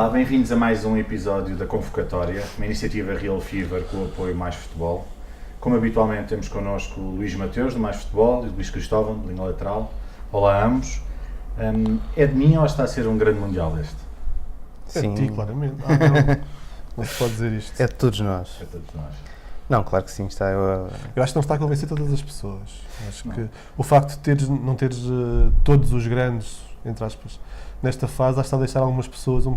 Olá, bem-vindos a mais um episódio da Convocatória, uma iniciativa Real Fever com o apoio Mais Futebol. Como habitualmente temos connosco o Luís Mateus, do Mais Futebol, e o Luís Cristóvão, do Linha Lateral. Olá a ambos. É de mim ou está a ser um grande mundial este? Sim. É de ti, claramente. Não se pode dizer isto. É de todos nós. É de todos nós. Não, claro que sim. Está, Eu acho que não está a convencer todas as pessoas. Acho que o facto de não teres todos os grandes, entre aspas, nesta fase, acho que está a deixar algumas pessoas um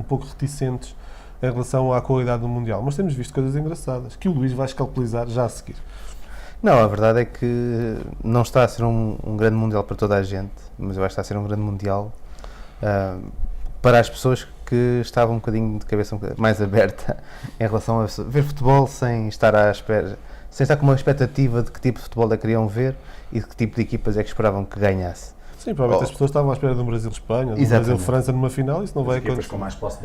pouco reticentes em relação à qualidade do Mundial. Mas temos visto coisas engraçadas, que o Luís vai escalpelizar já a seguir. Não, a verdade é que não está a ser um grande mundial para toda a gente, mas eu acho que está a ser um grande mundial para as pessoas que estavam um bocadinho de cabeça mais aberta em relação a ver futebol sem estar à espera, sem estar com uma expectativa de que tipo de futebol é que queriam ver e de que tipo de equipas é que esperavam que ganhasse. Sim, provavelmente as pessoas estavam à espera de um Brasil-Espanha, de um Brasil-França numa final, isso não vai acontecer. Com mais posse de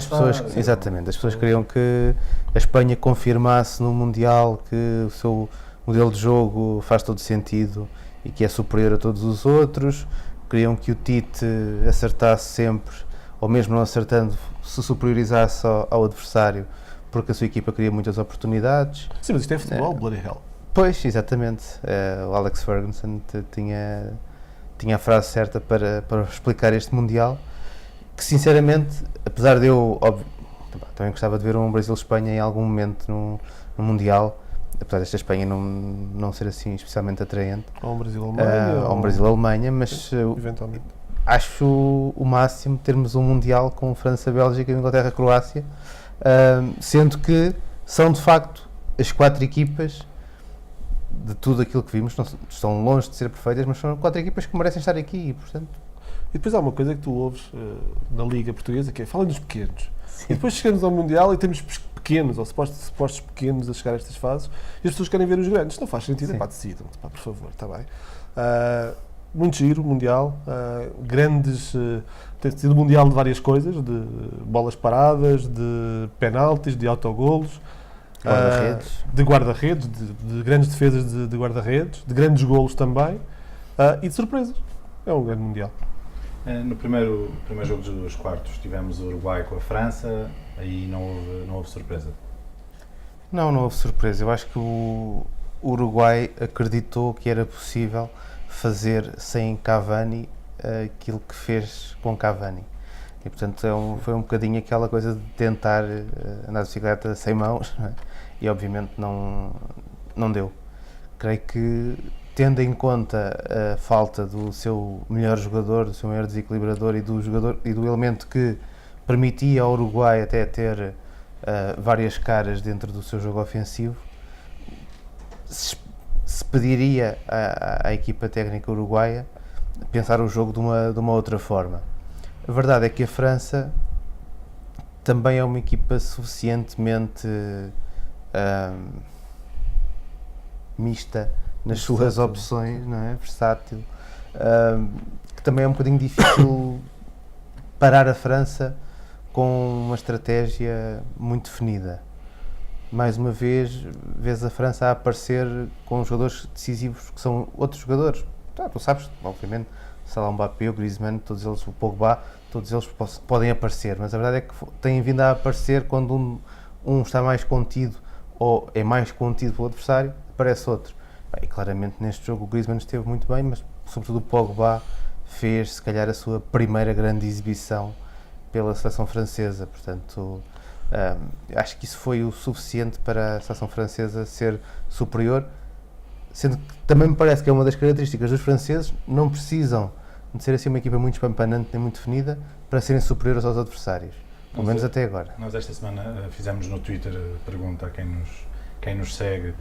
bola Exatamente, as pessoas queriam que a Espanha confirmasse no Mundial que o seu modelo de jogo faz todo sentido e que é superior a todos os outros, queriam que o Tite acertasse sempre, ou mesmo não acertando, se superiorizasse ao adversário, porque a sua equipa queria muitas oportunidades. Sim, mas isto é futebol, bloody hell. Pois, exatamente. O Alex Ferguson tinha a frase certa para explicar este Mundial, que sinceramente, apesar de eu também gostava de ver um Brasil-Espanha em algum momento no Mundial, apesar desta Espanha não ser assim especialmente atraente, Ou um Brasil-Alemanha. ou um Brasil-Alemanha, mas eventualmente. acho o máximo termos um Mundial com França, Bélgica, Inglaterra, Croácia, sendo que são de facto as 4 equipas de tudo aquilo que vimos, não estão longe de ser perfeitas, mas são 4 equipas que merecem estar aqui e, portanto... E depois há uma coisa que tu ouves na Liga Portuguesa, que é, fala dos pequenos. Sim. E depois chegamos ao Mundial e temos pequenos, ou supostos pequenos a chegar a estas fases, e as pessoas querem ver os grandes. Isto não faz sentido, decidam, por favor, está bem. Muito giro, Mundial, grandes... tem sido Mundial de várias coisas, de bolas paradas, de penaltis, de autogolos, de guarda-redes, de grandes defesas de guarda-redes, de grandes golos também, e de surpresas. É um grande Mundial. No primeiro jogo dos quartos tivemos o Uruguai com a França, aí não houve surpresa. Não houve surpresa. Eu acho que o Uruguai acreditou que era possível fazer sem Cavani aquilo que fez com Cavani. E, portanto, foi um bocadinho aquela coisa de tentar andar de bicicleta sem mãos, não é? E, obviamente, não deu. Creio que, tendo em conta a falta do seu melhor jogador, do seu maior desequilibrador e do elemento que permitia ao Uruguai até ter várias caras dentro do seu jogo ofensivo, se pediria à equipa técnica uruguaia pensar o jogo de uma outra forma. A verdade é que a França também é uma equipa suficientemente mista nas suas opções, não é? Versátil, que também é um bocadinho difícil parar a França com uma estratégia muito definida. Mais uma vez a França a aparecer com jogadores decisivos que são outros jogadores. Tu sabes, obviamente, Salah, Mbappé, o Griezmann, todos eles, o Pogba, todos eles podem aparecer, mas a verdade é que têm vindo a aparecer quando um está mais contido ou é mais contido pelo adversário, aparece outro. E claramente neste jogo o Griezmann esteve muito bem, mas sobretudo o Pogba fez se calhar a sua primeira grande exibição pela seleção francesa, portanto acho que isso foi o suficiente para a seleção francesa ser superior, sendo que também me parece que é uma das características dos franceses, não precisam de ser assim uma equipa muito espampanante nem muito definida para serem superiores aos adversários, pelo menos até agora. Nós esta semana fizemos no Twitter pergunta a quem nos segue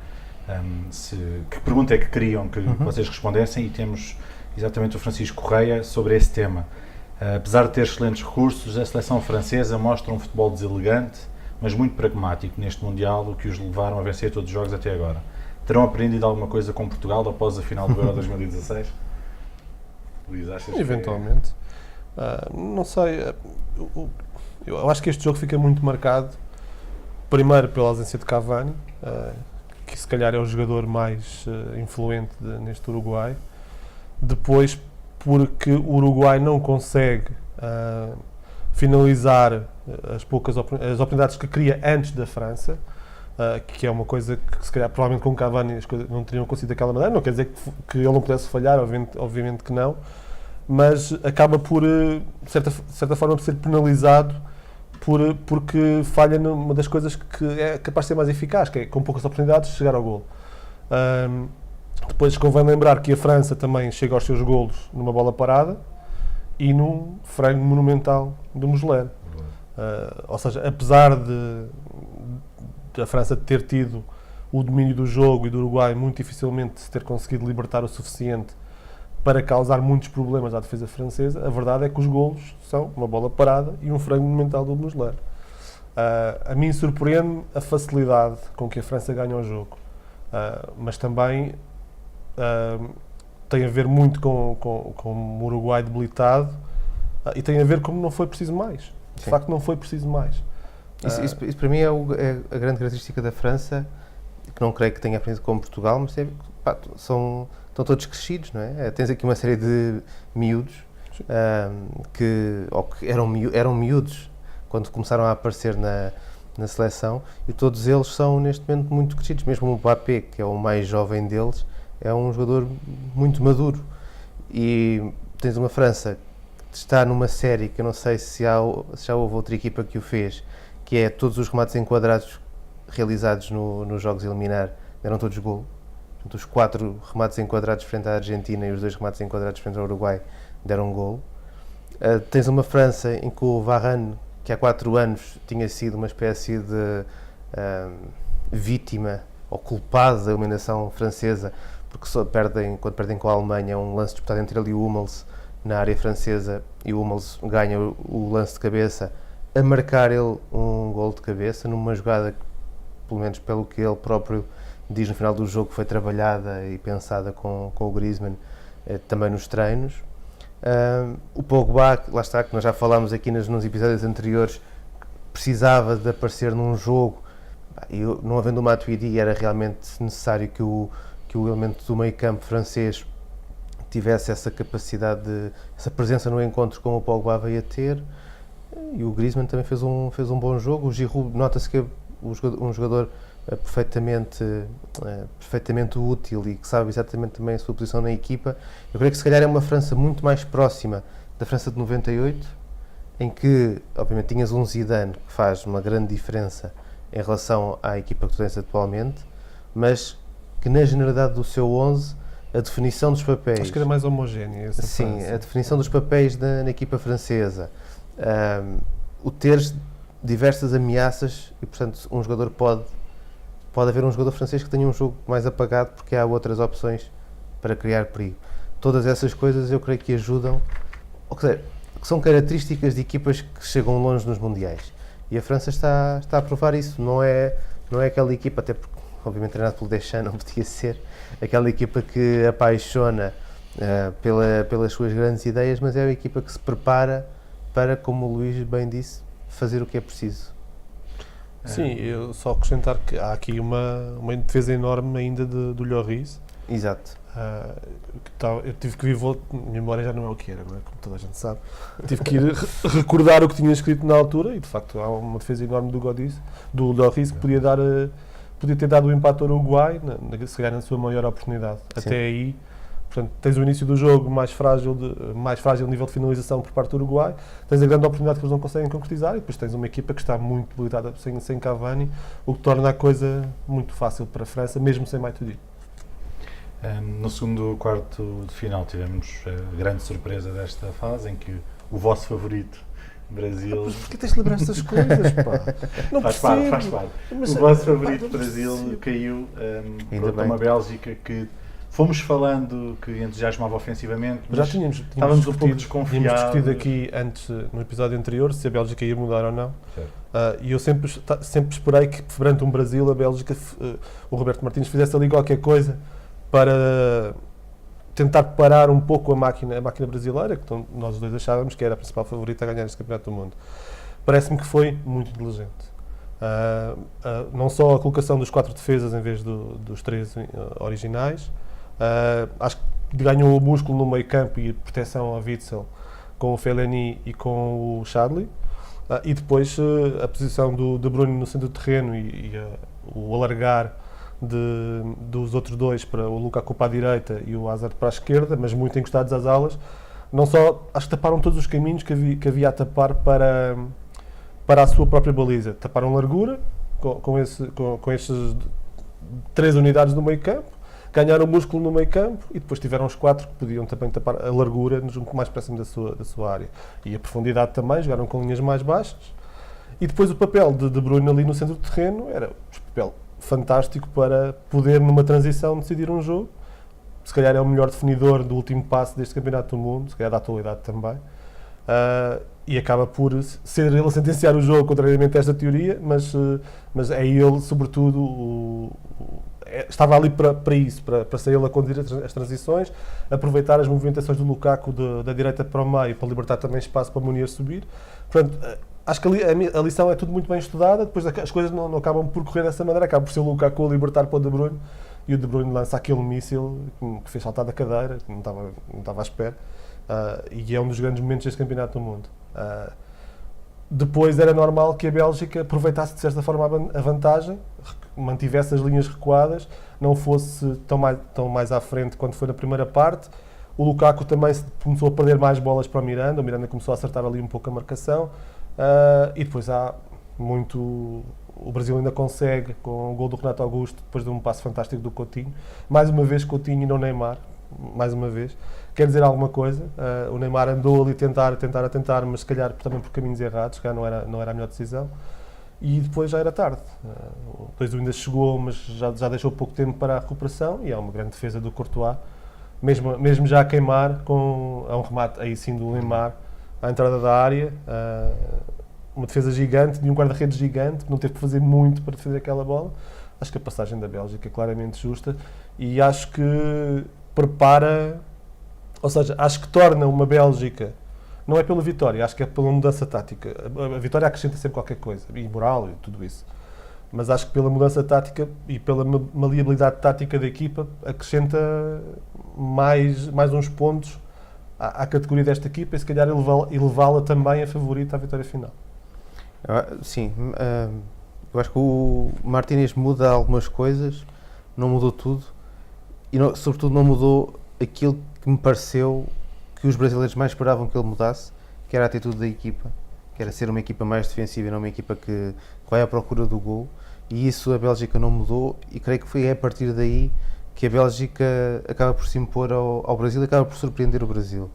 que pergunta é que queriam que vocês respondessem, e temos exatamente o Francisco Correia sobre esse tema. Apesar de ter excelentes recursos, a seleção francesa mostra um futebol deselegante, mas muito pragmático neste Mundial, o que os levaram a vencer todos os jogos até agora. Terão aprendido alguma coisa com Portugal após a final do Euro 2016? Luís, achas que... Eventualmente. Não sei. Eu acho que este jogo fica muito marcado, primeiro pela ausência de Cavani, que se calhar é o jogador mais influente neste Uruguai. Depois porque o Uruguai não consegue finalizar as oportunidades que cria antes da França, que é uma coisa que se calhar provavelmente com o Cavani as coisas não teriam acontecido daquela maneira, não quer dizer que ele não pudesse falhar, obviamente que não, mas acaba por, de certa forma, por ser penalizado porque falha numa das coisas que é capaz de ser mais eficaz, que é com poucas oportunidades chegar ao golo. Depois convém lembrar que a França também chega aos seus golos numa bola parada e num frango monumental do Muslera. Ou seja, apesar de a França ter tido o domínio do jogo e do Uruguai muito dificilmente se ter conseguido libertar o suficiente para causar muitos problemas à defesa francesa, a verdade é que os golos são uma bola parada e um frango monumental do Muslera. A mim surpreende a facilidade com que a França ganha o jogo, mas também tem a ver muito com o Uruguai debilitado e tem a ver como não foi preciso mais. De facto, não foi preciso mais. Isso para mim é a grande característica da França, que não creio que tenha aprendido com Portugal, mas estão todos crescidos, não é? Tens aqui uma série de miúdos que eram miúdos quando começaram a aparecer na seleção, e todos eles são neste momento muito crescidos. Mesmo o Mbappé, que é o mais jovem deles, é um jogador muito maduro. E tens uma França que está numa série que eu não sei se já houve outra equipa que o fez, que é todos os remates enquadrados realizados nos jogos a eliminar deram todos golo. Portanto, os 4 remates enquadrados frente à Argentina e os 2 remates enquadrados frente ao Uruguai deram golo. Tens uma França em que o Varane, que há 4 anos tinha sido uma espécie de vítima ou culpado da eliminação francesa, porque quando perdem com a Alemanha, um lance disputado entre ele e o Hummels na área francesa, e o Hummels ganha o lance de cabeça, a marcar ele um gol de cabeça, numa jogada que, pelo menos pelo que ele próprio diz no final do jogo, foi trabalhada e pensada com o Griezmann também nos treinos. O Pogba, lá está, que nós já falámos aqui nos episódios anteriores, precisava de aparecer num jogo, e não havendo o Matuidi, era realmente necessário que o elemento do meio campo francês tivesse essa capacidade, essa presença no encontro como o Pogba veio a ter. E o Griezmann também fez um bom jogo. O Giroud, nota-se que é um jogador perfeitamente útil e que sabe exatamente também a sua posição na equipa. Eu creio que se calhar é uma França muito mais próxima da França de 98, em que obviamente tinhas um Zidane que faz uma grande diferença em relação à equipa que tu tens atualmente, mas que na generalidade do seu 11 a definição dos papéis... Acho que era mais homogénea essa Sim, França. a definição dos papéis na equipa francesa, o teres diversas ameaças, e portanto um jogador pode haver um jogador francês que tenha um jogo mais apagado porque há outras opções para criar perigo. Todas essas coisas eu creio que ajudam, ou seja, que são características de equipas que chegam longe nos mundiais, e a França está a provar isso. Não é aquela equipa, até porque obviamente treinado pelo Deschamps não podia ser aquela equipa que apaixona pelas suas grandes ideias, mas é a equipa que se prepara para, como o Luís bem disse, fazer o que é preciso. Sim, eu só acrescentar que há aqui uma defesa enorme ainda do Lloris. Exato. Eu tive que vir, minha memória já não é o que era, não é? Como toda a gente sabe. Tive que ir recordar o que tinha escrito na altura, e de facto há uma defesa enorme do Lloris que podia ter dado o empate ao Uruguai, se calhar na sua maior oportunidade. Sim. Até aí, portanto, tens o início do jogo mais frágil a nível de finalização por parte do Uruguai, tens a grande oportunidade que eles não conseguem concretizar, e depois tens uma equipa que está muito debilitada sem Cavani, o que torna a coisa muito fácil para a França, mesmo sem Matuidi. No segundo quarto de final tivemos a grande surpresa desta fase, em que o vosso favorito, Brasil... Mas porquê tens de lembrar essas coisas, pá? Não faz parte. Mas, o vosso favorito, Brasil, caiu contra uma Bélgica que fomos falando que entusiasmava ofensivamente, mas já tínhamos estávamos um pouco desconfiados. Tínhamos discutido aqui antes, no episódio anterior, se a Bélgica ia mudar ou não. E eu sempre esperei que, perante um Brasil, a Bélgica, o Roberto Martínez fizesse ali qualquer coisa para tentar parar um pouco a máquina brasileira, que nós dois achávamos que era a principal favorita a ganhar este Campeonato do Mundo. Parece-me que foi muito inteligente. Não só a colocação dos 4 defesas em vez dos 3 originais, acho que ganhou o músculo no meio campo e proteção ao Witsel com o Fellaini e com o Chadli. E depois a posição do De Bruyne no centro do terreno e o alargar dos outros dois para o Lukaku para a direita e o Hazard para a esquerda, mas muito encostados às alas, não só, acho que taparam todos os caminhos que havia a tapar para a sua própria baliza. Taparam largura com estes 3 unidades no meio campo, ganharam músculo no meio campo e depois tiveram os 4 que podiam também tapar a largura junto mais próximo da sua área. E a profundidade também, jogaram com linhas mais baixas. E depois o papel de De Bruyne ali no centro do terreno era um papel fantástico para poder, numa transição, decidir um jogo. Se calhar é o melhor definidor do último passo deste Campeonato do Mundo, se calhar da atualidade também. E acaba por ser ele a sentenciar o jogo, contrariamente a esta teoria, mas é ele, sobretudo, estava ali para isso, para ser ele a conduzir as transições, aproveitar as movimentações do Lukaku da direita para o meio, para libertar também espaço para o Munier subir. Portanto, acho que a lição é tudo muito bem estudada, depois as coisas não acabam por correr dessa maneira, acaba por ser o Lukaku a libertar para o De Bruyne, e o De Bruyne lança aquele míssil que fez saltar da cadeira, que não estava à espera, e é um dos grandes momentos deste Campeonato do Mundo. Depois era normal que a Bélgica aproveitasse de certa forma a vantagem, mantivesse as linhas recuadas, não fosse tão mais à frente quando foi na primeira parte. O Lukaku também começou a perder mais bolas para o Miranda começou a acertar ali um pouco a marcação, e depois o Brasil ainda consegue, com o gol do Renato Augusto, depois de um passo fantástico do Coutinho, mais uma vez Coutinho e não Neymar, mais uma vez. Quer dizer alguma coisa, o Neymar andou ali a tentar, mas se calhar também por caminhos errados, se calhar não era a melhor decisão, e depois já era tarde. Depois ainda chegou, mas já deixou pouco tempo para a recuperação, e é uma grande defesa do Courtois, mesmo já a queimar, a um remate aí sim do Neymar, à entrada da área, uma defesa gigante, de um guarda-redes gigante, que não teve que fazer muito para defender aquela bola. Acho que a passagem da Bélgica é claramente justa, e acho que prepara, ou seja, acho que torna uma Bélgica, não é pela vitória, acho que é pela mudança tática. A vitória acrescenta sempre qualquer coisa, e moral e tudo isso. Mas acho que pela mudança tática e pela maleabilidade tática da equipa, acrescenta mais uns pontos à categoria desta equipa e se calhar elevá-la também a favorita à vitória final. Sim, eu acho que o Martínez muda algumas coisas, não mudou tudo, e sobretudo não mudou aquilo que me pareceu que os brasileiros mais esperavam que ele mudasse, que era a atitude da equipa, que era ser uma equipa mais defensiva e não uma equipa que vai à procura do gol, e isso a Bélgica não mudou, e creio que foi a partir daí que a Bélgica acaba por se impor ao Brasil e acaba por surpreender o Brasil.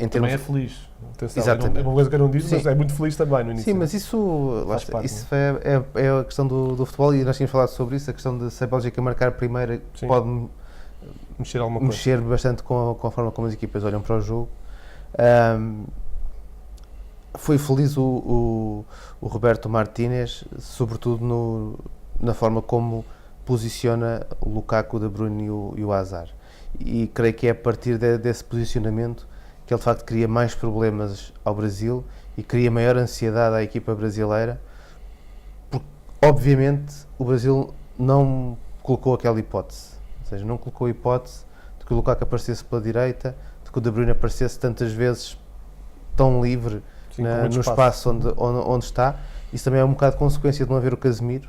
Também é feliz. Atenção, Exatamente. é uma coisa que eu não disse, Sim. mas é muito feliz também no início. Sim, mas isso é a questão do futebol, e nós tínhamos falado sobre isso, a questão de se a Bélgica marcar primeiro pode mexer bastante com a forma como as equipas olham para o jogo. Foi feliz o Roberto Martínez, sobretudo na forma como posiciona o Lukaku, o De Bruyne e o Hazard. E creio que é a partir desse posicionamento que ele de facto cria mais problemas ao Brasil e cria maior ansiedade à equipa brasileira, porque obviamente o Brasil não colocou aquela hipótese, ou seja, não colocou a hipótese de que o Lukaku aparecesse pela direita, de que o De Bruyne aparecesse tantas vezes tão livre no espaço onde está. Isso também é um bocado consequência de não haver o Casemiro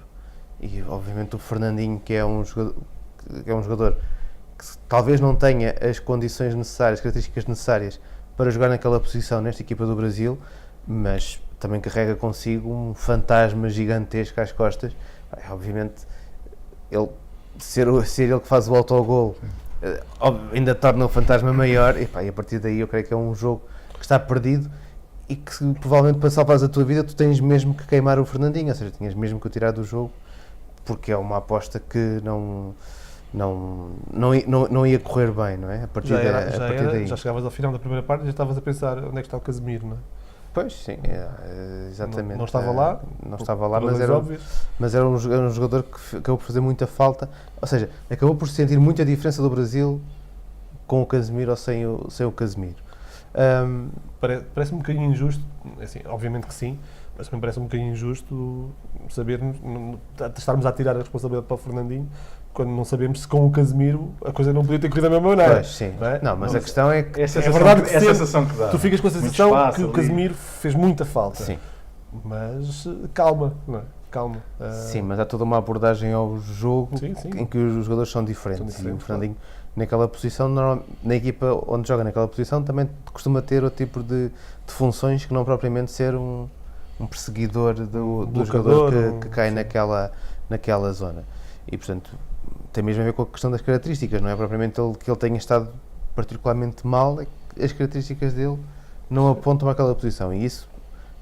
e obviamente o Fernandinho, que é um jogador que talvez não tenha as condições necessárias, as características necessárias para jogar naquela posição nesta equipa do Brasil, mas também carrega consigo um fantasma gigantesco às costas. Obviamente, ser ele que faz o autogol ainda torna o fantasma maior, e a partir daí eu creio que é um jogo que está perdido e que provavelmente para salvares a tua vida tu tens mesmo que queimar o Fernandinho, ou seja, tinhas mesmo que o tirar do jogo, porque é uma aposta que não ia correr bem, não é? A partir daí. Já chegavas ao final da primeira parte e já estavas a pensar onde é que está o Casemiro, não é? Pois, sim, exatamente. Não estava lá, mas era um jogador que acabou por fazer muita falta, ou seja, acabou por sentir muita diferença do Brasil com o Casemiro ou sem o Casemiro. Parece-me um bocadinho injusto, assim, obviamente que sim, mas também parece um bocadinho injusto estarmos a tirar a responsabilidade para o Fernandinho, quando não sabemos se com o Casemiro a coisa não podia ter corrido da mesma maneira. Pois, sim. Não é? Não, mas a questão é que... É a sensação, verdade que é a sempre sensação que dá. Tu ficas com a Muito sensação espaço que o ali. Casemiro fez muita falta. Sim. Mas calma, não é? Calma. Sim, mas há toda uma abordagem ao jogo Sim, sim. em que os jogadores são diferentes. E o Fernandinho, naquela posição, na equipa onde joga naquela posição, também costuma ter outro tipo de funções que não propriamente ser um perseguidor do jogador que cai naquela zona. E, portanto, tem mesmo a ver com a questão das características, não é propriamente que ele tenha estado particularmente mal, é que as características dele não apontam àquela posição. E isso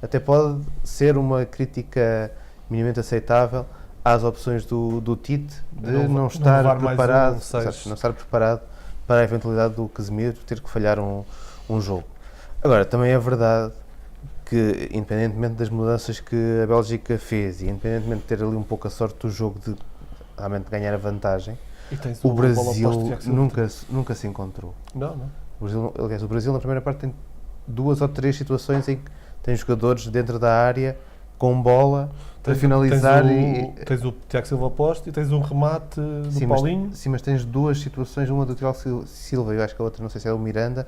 até pode ser uma crítica minimamente aceitável às opções do Tite de não estar preparado, não estar preparado para a eventualidade do Casemiro ter que falhar um jogo. Agora, também é verdade que, independentemente das mudanças que a Bélgica fez e independentemente de ter ali um pouco a sorte do jogo de realmente ganhar a vantagem, o Brasil nunca se encontrou. Não. O Brasil na primeira parte tem 2 ou 3 situações em que tem jogadores dentro da área com bola para finalizar. Tens o Tiago Silva posto e tens um remate do Paulinho. Mas tens 2 situações, uma do Tiago Silva e eu acho que a outra, não sei se é o Miranda,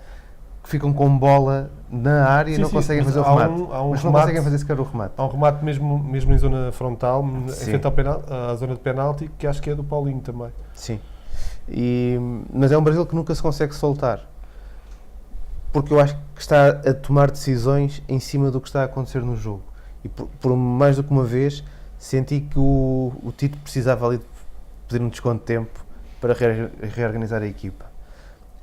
que ficam com bola na área e não conseguem fazer o remate. Mas não conseguem fazer sequer o remate. Há um remate mesmo em zona frontal, em frente à zona de penalti, que acho que é do Paulinho também. Sim. Mas é um Brasil que nunca se consegue soltar. Porque eu acho que está a tomar decisões em cima do que está a acontecer no jogo. E por mais do que uma vez, senti que o Tite precisava ali de pedir um desconto de tempo para reorganizar a equipa.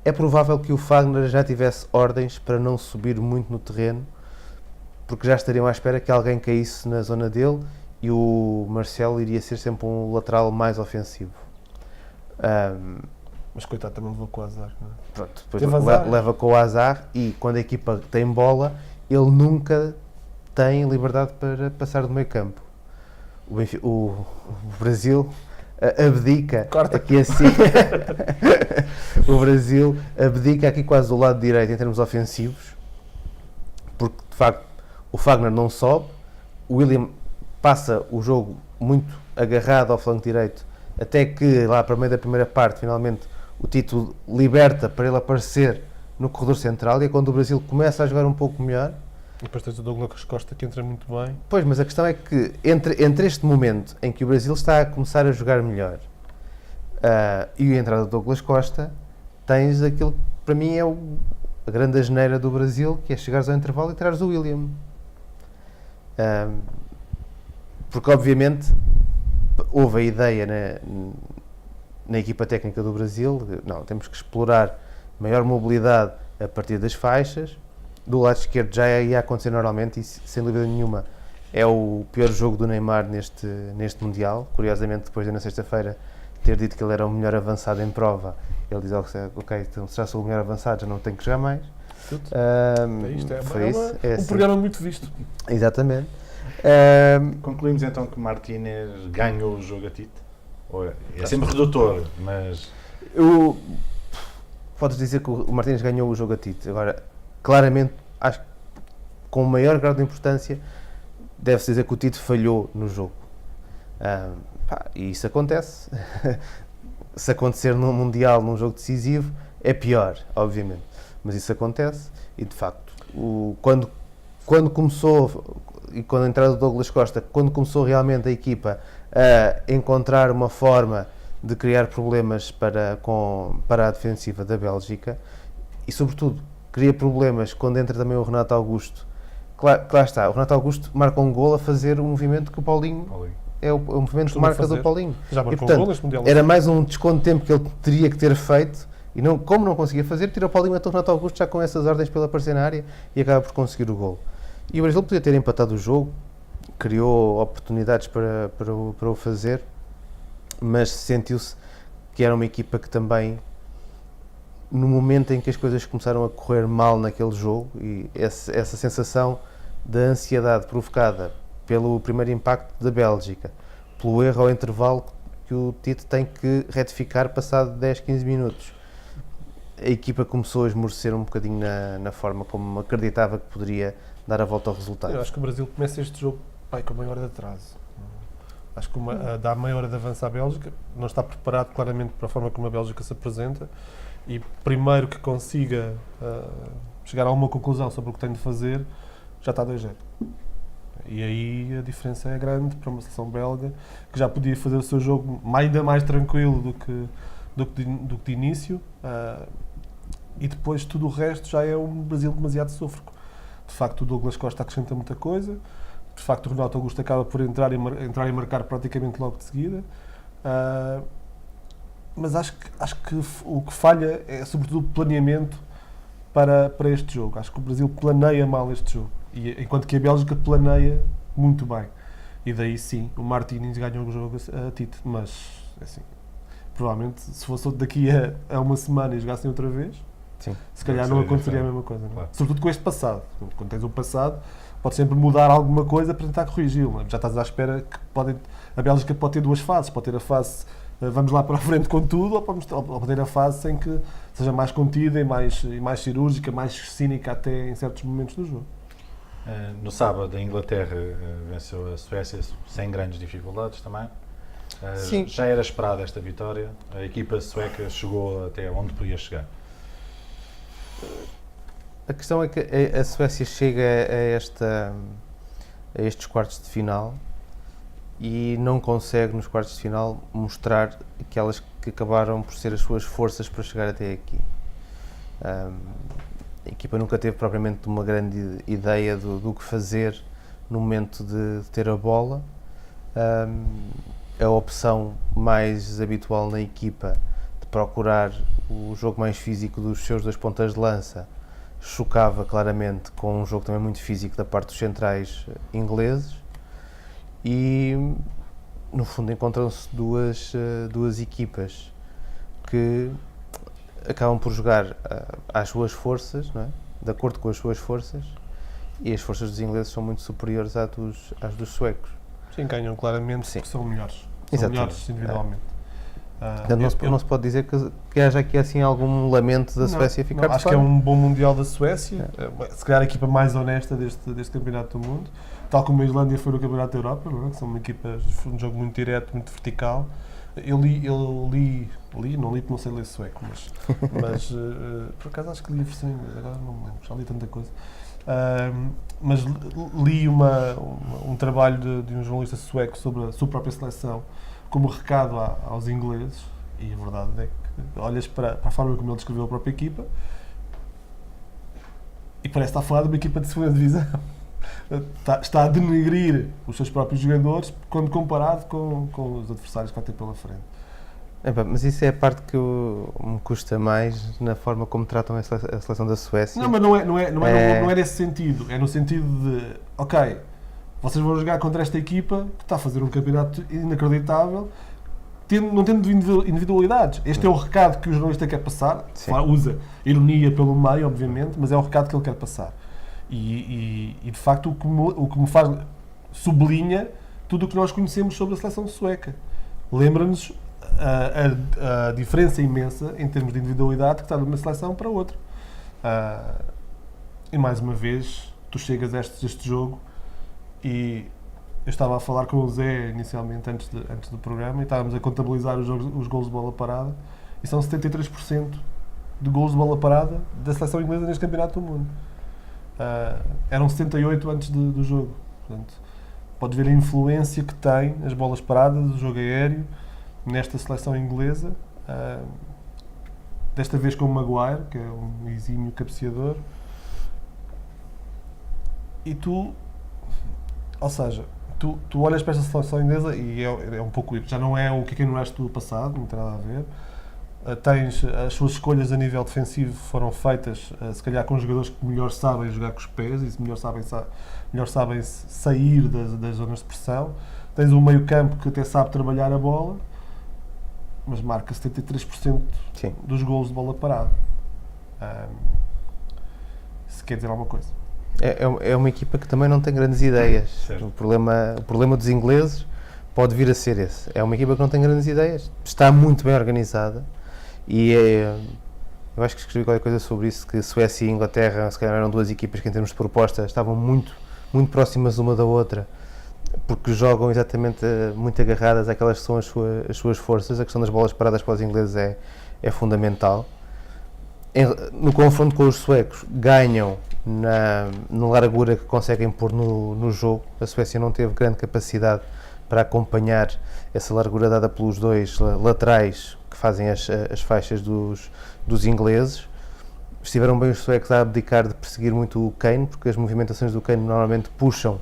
É provável que o Fagner já tivesse ordens para não subir muito no terreno, porque já estariam à espera que alguém caísse na zona dele e o Marcelo iria ser sempre um lateral mais ofensivo. Mas coitado, também levou com o azar. Não é? Pronto, depois leva com o azar e quando a equipa tem bola, ele nunca tem liberdade para passar do meio campo. O Brasil abdica aqui assim. O Brasil abdica aqui quase do lado direito em termos ofensivos, porque de facto o Fagner não sobe, o William passa o jogo muito agarrado ao flanco direito, até que lá para o meio da primeira parte finalmente o Tito liberta para ele aparecer no corredor central e é quando o Brasil começa a jogar um pouco melhor. E depois tens o Douglas Costa que entra muito bem. Pois, mas a questão é que entre este momento em que o Brasil está a começar a jogar melhor e a entrada do Douglas Costa, tens aquilo que para mim é a grande asneira do Brasil, que é chegares ao intervalo e tirares o William. Porque obviamente houve a ideia na equipa técnica do Brasil, não, temos que explorar maior mobilidade a partir das faixas. Do lado esquerdo já ia acontecer normalmente e sem dúvida nenhuma é o pior jogo do Neymar neste Mundial. Curiosamente, depois de na sexta-feira ter dito que ele era o melhor avançado em prova, ele diz, ok, então se já sou o melhor avançado já não tenho que jogar mais. Foi um programa muito visto. Exatamente. Concluímos então que Martínez ganhou o jogo a Tite? É sempre redutor, mas... Podes dizer que o Martínez ganhou o jogo a Tite. Agora, claramente, acho que com o maior grau de importância deve-se dizer que o Tite falhou no jogo. E isso acontece. Se acontecer num Mundial, num jogo decisivo, é pior, obviamente. Mas isso acontece e, de facto, quando começou, e com a entrada do Douglas Costa, quando começou realmente a equipa a encontrar uma forma de criar problemas para a defensiva da Bélgica e, sobretudo, cria problemas quando entra também o Renato Augusto. Claro está, o Renato Augusto marca um golo a fazer um movimento que o Paulinho é o movimento de marca do Paulinho. Já marcou e, portanto, um golo neste Mundial. Era mais um desconto de tempo que ele teria que ter feito e como não conseguia fazer, tira o Paulinho e o Renato Augusto já com essas ordens para ele aparecer na área e acaba por conseguir o golo. E o Brasil podia ter empatado o jogo, criou oportunidades para o fazer, mas sentiu-se que era uma equipa que também, no momento em que as coisas começaram a correr mal naquele jogo, e essa sensação de ansiedade provocada pelo primeiro impacto da Bélgica, pelo erro ao intervalo que o Tite tem que retificar passado 10, 15 minutos, a equipa começou a esmorecer um bocadinho na forma como acreditava que poderia dar a volta ao resultado. Eu acho que o Brasil começa este jogo com meia hora de atraso. Acho que dá meia hora de avanço à Bélgica, não está preparado claramente para a forma como a Bélgica se apresenta e primeiro que consiga chegar a uma conclusão sobre o que tem de fazer, já está 2-0. E aí a diferença é grande para uma seleção belga que já podia fazer o seu jogo ainda mais tranquilo do que de início e depois tudo o resto já é um Brasil demasiado sôfrego. De facto o Douglas Costa acrescenta muita coisa, de facto o Renato Augusto acaba por entrar e marcar praticamente logo de seguida, mas acho que o que falha é sobretudo o planeamento para este jogo. Acho que o Brasil planeia mal este jogo, enquanto que a Bélgica planeia muito bem. E daí sim, o Martínez ganhou o jogo a Tite, mas assim, provavelmente se fosse daqui a uma semana e jogassem outra vez, Sim. se calhar não aconteceria a mesma coisa. Não? Claro. Sobretudo com este passado. Quando tens um passado, pode sempre mudar alguma coisa para tentar corrigi-lo. Já estás à espera que a Bélgica pode ter duas fases. Pode ter a fase vamos lá para a frente com tudo, ou pode ter a fase em que seja mais contida e mais cirúrgica, mais cínica até em certos momentos do jogo. No sábado, a Inglaterra venceu a Suécia sem grandes dificuldades também. Sim. Já era esperada esta vitória. A equipa sueca chegou até onde podia chegar. A questão é que a Suécia chega a estes quartos de final e não consegue nos quartos de final mostrar aquelas que acabaram por ser as suas forças para chegar até aqui. A equipa nunca teve propriamente uma grande ideia do que fazer no momento de ter a bola. A opção mais habitual na equipa de procurar o jogo mais físico dos seus dois pontas de lança chocava claramente com um jogo também muito físico da parte dos centrais ingleses e no fundo encontram-se duas equipas que acabam por jogar às suas forças, não é? De acordo com as suas forças, e as forças dos ingleses são muito superiores às dos suecos. Sim, ganham claramente Sim. porque são melhores. São Exatamente. melhores individualmente. Portanto, não se pode dizer que haja aqui assim algum lamento da Suécia ficar de acho fora. que é um bom Mundial da Suécia, se calhar a equipa mais honesta deste Campeonato do Mundo, tal como a Islândia foi no Campeonato da Europa, não é? Que são uma equipa, um jogo muito direto, muito vertical. Eu li, não li porque não sei ler sueco, mas por acaso acho que li a versão em inglês, agora não me lembro, já li tanta coisa. Mas li um trabalho de um jornalista sueco sobre a sua própria seleção como recado aos ingleses, e a verdade é que olhas para a forma como ele descreveu a própria equipa e parece estar a falar de uma equipa de segunda divisão. Está a denegrir os seus próprios jogadores quando comparado com os adversários que vai ter pela frente. Mas isso é a parte que me custa mais na forma como tratam a seleção da Suécia. Não, mas não é nesse sentido. É no sentido de, ok, vocês vão jogar contra esta equipa que está a fazer um campeonato inacreditável, não tendo individualidades. Este é o recado que o jornalista quer passar. Usa ironia pelo meio, obviamente, mas é o recado que ele quer passar. E de facto, o que me faz sublinha tudo o que nós conhecemos sobre a seleção sueca. Lembra-nos a diferença imensa em termos de individualidade que está de uma seleção para outra. E mais uma vez, tu chegas a este jogo e eu estava a falar com o Zé inicialmente antes do programa e estávamos a contabilizar os golos de bola parada e são 73% de golos de bola parada da seleção inglesa neste Campeonato do Mundo. Eram 78 antes do jogo. Portanto, pode ver a influência que tem as bolas paradas, o jogo aéreo nesta seleção inglesa, desta vez com o Maguire, que é um exímio cabeceador, e tu olhas para esta seleção inglesa e é um pouco, já não é o que não eras tu do passado, não tem nada a ver. As suas escolhas a nível defensivo foram feitas, se calhar, com jogadores que melhor sabem jogar com os pés e melhor sabem sair das zonas de pressão. Tens um meio-campo que até sabe trabalhar a bola, mas marca 73% Sim. dos golos de bola parada. Se quer dizer alguma coisa. É uma equipa que também não tem grandes ideias. O problema dos ingleses pode vir a ser esse. É uma equipa que não tem grandes ideias, está muito bem organizada e eu acho que escrevi qualquer coisa sobre isso, que Suécia e Inglaterra se calhar eram duas equipas que em termos de proposta estavam muito, muito próximas uma da outra porque jogam exatamente muito agarradas àquelas que são as suas forças. A questão das bolas paradas para os ingleses é fundamental. No confronto com os suecos, ganham na largura que conseguem pôr no jogo. A Suécia não teve grande capacidade para acompanhar essa largura dada pelos dois laterais que fazem as faixas dos ingleses. Estiveram bem os suecos a abdicar de perseguir muito o Kane, porque as movimentações do Kane normalmente puxam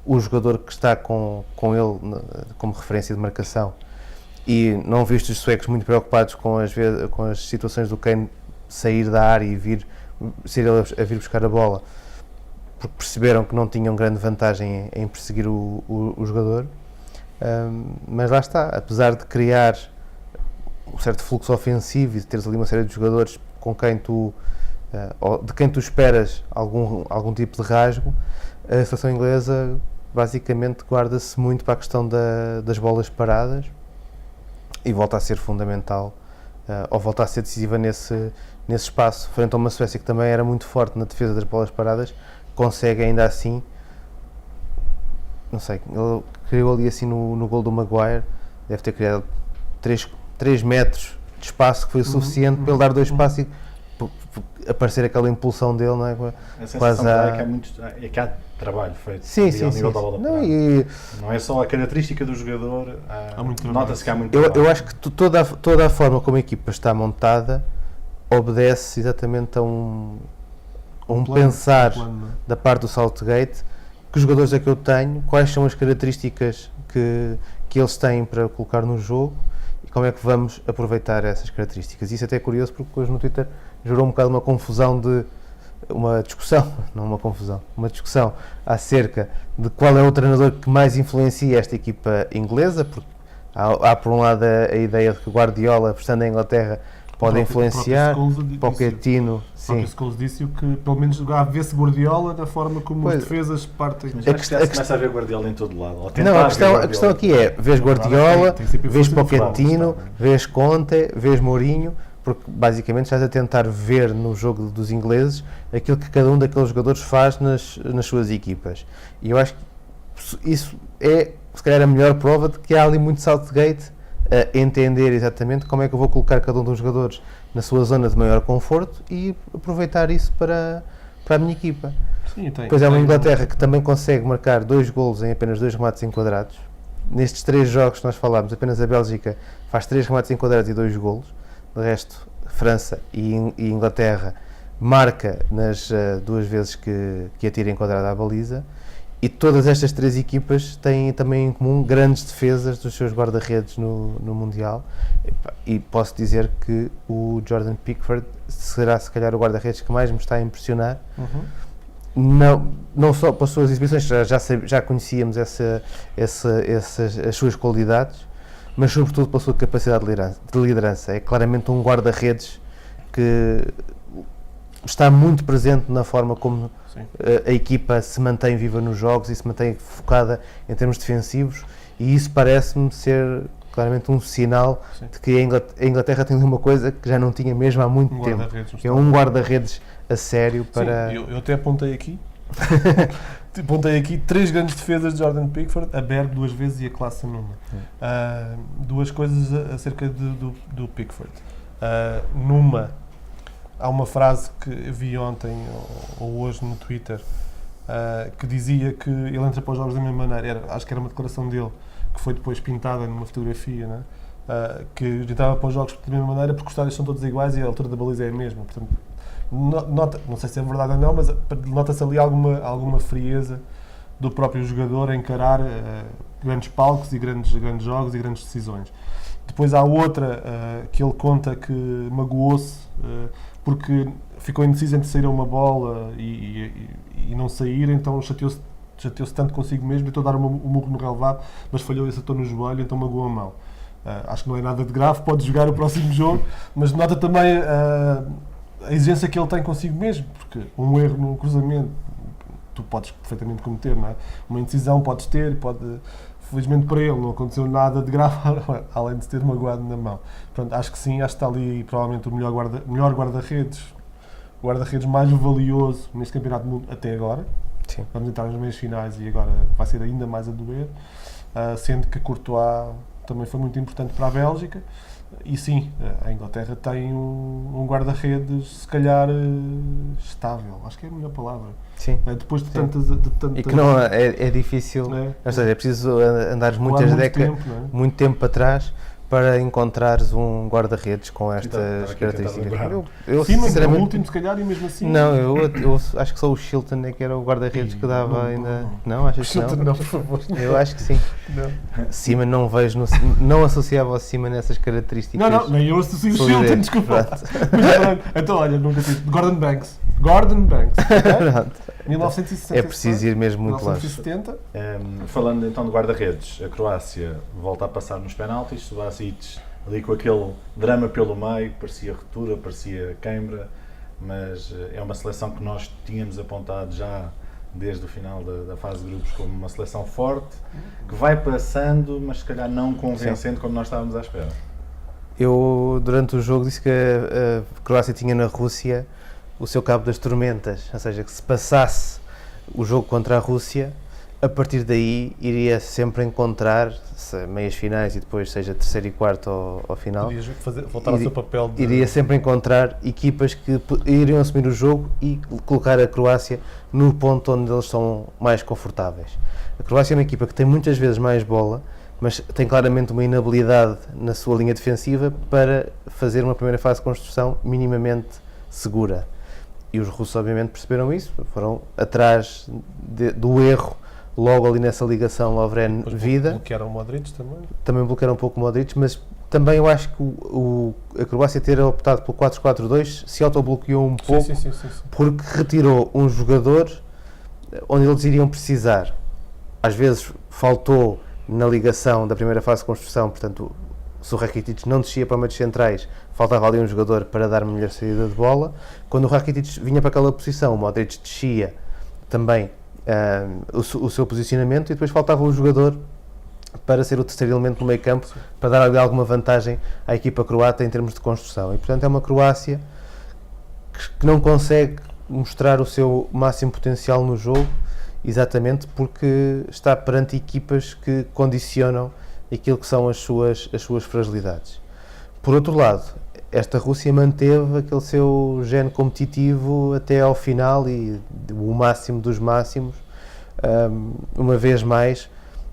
o jogador que está com ele como referência de marcação, e não visto os suecos muito preocupados com as situações do Kane sair da área e ser ele a vir buscar a bola, porque perceberam que não tinham grande vantagem em perseguir o jogador. Mas lá está, apesar de criar um certo fluxo ofensivo e de teres ali uma série de jogadores com quem de quem tu esperas algum tipo de rasgo, a seleção inglesa basicamente guarda-se muito para a questão das bolas paradas e volta a ser fundamental, ou volta a ser decisiva nesse espaço, frente a uma Suécia que também era muito forte na defesa das bolas paradas. Consegue ainda assim, não sei, ele criou ali assim no gol do Maguire, deve ter criado 3 metros de espaço, que foi o suficiente para ele dar 2 passos e aparecer aquela impulsão dele, não é? A sensação é que há trabalho feito ao nível da bola parada. Não é só a característica do jogador, nota-se que há muito trabalho. Eu acho que toda a forma como a equipa está montada obedece exatamente a um pensar da parte do Southgate: que jogadores é que eu tenho, quais são as características que eles têm para colocar no jogo e como é que vamos aproveitar essas características. Isso até é curioso, porque hoje no Twitter gerou um bocado uma discussão acerca de qual é o treinador que mais influencia esta equipa inglesa, porque há por um lado a ideia de que Guardiola, estando em Inglaterra, pode influenciar. Pochettino, sim. O próprio Scholes disse que pelo menos vê-se Guardiola na forma como as defesas partem. Mas começa a ver Guardiola em todo lado. A questão aqui é: vês Guardiola, vês Pochettino, vês Conte, vês Mourinho, porque basicamente estás a tentar ver no jogo dos ingleses aquilo que cada um daqueles jogadores faz nas suas equipas. E eu acho que isso é, se calhar, a melhor prova de que há ali muito Southgate a entender exatamente como é que eu vou colocar cada um dos jogadores na sua zona de maior conforto e aproveitar isso para a minha equipa. Sim, depois é uma Inglaterra que também consegue marcar 2 golos em apenas 2 remates enquadrados. Nestes 3 jogos que nós falámos, apenas a Bélgica faz 3 remates enquadrados e 2 golos. De resto, França e Inglaterra marca nas 2 vezes que atira enquadrada à baliza. E todas estas 3 equipas têm também em comum grandes defesas dos seus guarda-redes no Mundial. E posso dizer que o Jordan Pickford será, se calhar, o guarda-redes que mais me está a impressionar. Não só pelas suas exibições, já conhecíamos as suas qualidades, mas sobretudo pela sua capacidade de liderança. É claramente um guarda-redes que está muito presente na forma como a equipa se mantém viva nos jogos e se mantém focada em termos defensivos, e isso parece-me ser claramente um sinal de que a Inglaterra tem uma coisa que já não tinha mesmo há muito tempo, que é um guarda-redes a sério para... Sim, eu até apontei aqui 3 grandes defesas de Jordan Pickford, a Berg 2 vezes e a Klaassen numa. 2 coisas acerca do Pickford. Numa, há uma frase que eu vi ontem ou hoje no Twitter, que dizia que ele entra para os jogos da mesma maneira. Acho que era uma declaração dele, que foi depois pintada numa fotografia, né? Que entrava para os jogos da mesma maneira porque os estádios são todos iguais e a altura da baliza é a mesma. Portanto, não sei se é verdade ou não, mas nota-se ali alguma frieza do próprio jogador a encarar grandes palcos e grandes jogos e grandes decisões. Depois há outra que ele conta que magoou-se porque ficou indeciso entre sair a uma bola e não sair, então chateou-se tanto consigo mesmo, tentou dar o murro no relevado, mas falhou e acertou no joelho, então magoou a mão. Acho que não é nada de grave, pode jogar o próximo jogo, mas nota também a exigência que ele tem consigo mesmo, porque um erro num cruzamento tu podes perfeitamente cometer, não é? Uma indecisão podes ter, felizmente para ele não aconteceu nada de grave, além de se ter magoado na mão. Portanto, acho que sim, acho que está ali provavelmente o melhor guarda-redes, o guarda-redes mais valioso neste campeonato do mundo até agora. Sim. Vamos entrar nas meias finais e agora vai ser ainda mais a doer, sendo que Courtois também foi muito importante para a Bélgica. E sim, a Inglaterra tem um guarda-redes, se calhar, estável. Acho que é a melhor palavra. Sim. Depois de Sim. tantas... E que não é difícil, ou seja, é preciso andar muitas décadas, muito tempo atrás para encontrares um guarda-redes com estas características. Eu sinceramente, o último, se calhar, e mesmo assim... Não, eu acho que só o Shilton é que era o guarda-redes que dava ainda... Não, achas que não? Não, por favor. Eu acho que sim. Cima não vejo, não associava ao Cima nessas características. Não, nem eu associo o Shilton, desculpa. Então, olha, nunca tive. Gordon Banks. Okay? 1960. É preciso ir mesmo muito 1970. longe. Falando então de guarda-redes, a Croácia volta a passar nos penaltis, Subasic ali com aquele drama pelo meio, parecia ruptura, parecia queimbra, mas é uma seleção que nós tínhamos apontado já desde o final da fase de grupos como uma seleção forte, que vai passando, mas se calhar não convencendo como nós estávamos à espera. Eu, durante o jogo, disse que a Croácia tinha na Rússia o seu cabo das tormentas, ou seja, que se passasse o jogo contra a Rússia, a partir daí iria sempre encontrar meias finais e depois seja terceiro e quarto ao final. Voltar ao seu papel de... Iria sempre encontrar equipas que iriam assumir o jogo e colocar a Croácia no ponto onde eles são mais confortáveis. A Croácia é uma equipa que tem muitas vezes mais bola, mas tem claramente uma inabilidade na sua linha defensiva para fazer uma primeira fase de construção minimamente segura. E os russos obviamente perceberam isso, foram atrás do erro logo ali nessa ligação Lovren-Vida. Bloquearam o Modric também. Também bloquearam um pouco o Modric, mas também eu acho que a Croácia ter optado pelo 4-4-2 se autobloqueou um pouco, sim. porque retirou um jogador onde eles iriam precisar. Às vezes faltou na ligação da primeira fase de construção, portanto, se o Rakitic não descia para meios centrais, faltava ali um jogador para dar melhor saída de bola. Quando o Rakitic vinha para aquela posição, o Modric descia também o seu posicionamento e depois faltava um jogador para ser o terceiro elemento no meio campo, para dar ali alguma vantagem à equipa croata em termos de construção. E portanto é uma Croácia que não consegue mostrar o seu máximo potencial no jogo, exatamente porque está perante equipas que condicionam aquilo que são as suas fragilidades. Por outro lado, esta Rússia manteve aquele seu gene competitivo até ao final e o máximo dos máximos, uma vez mais,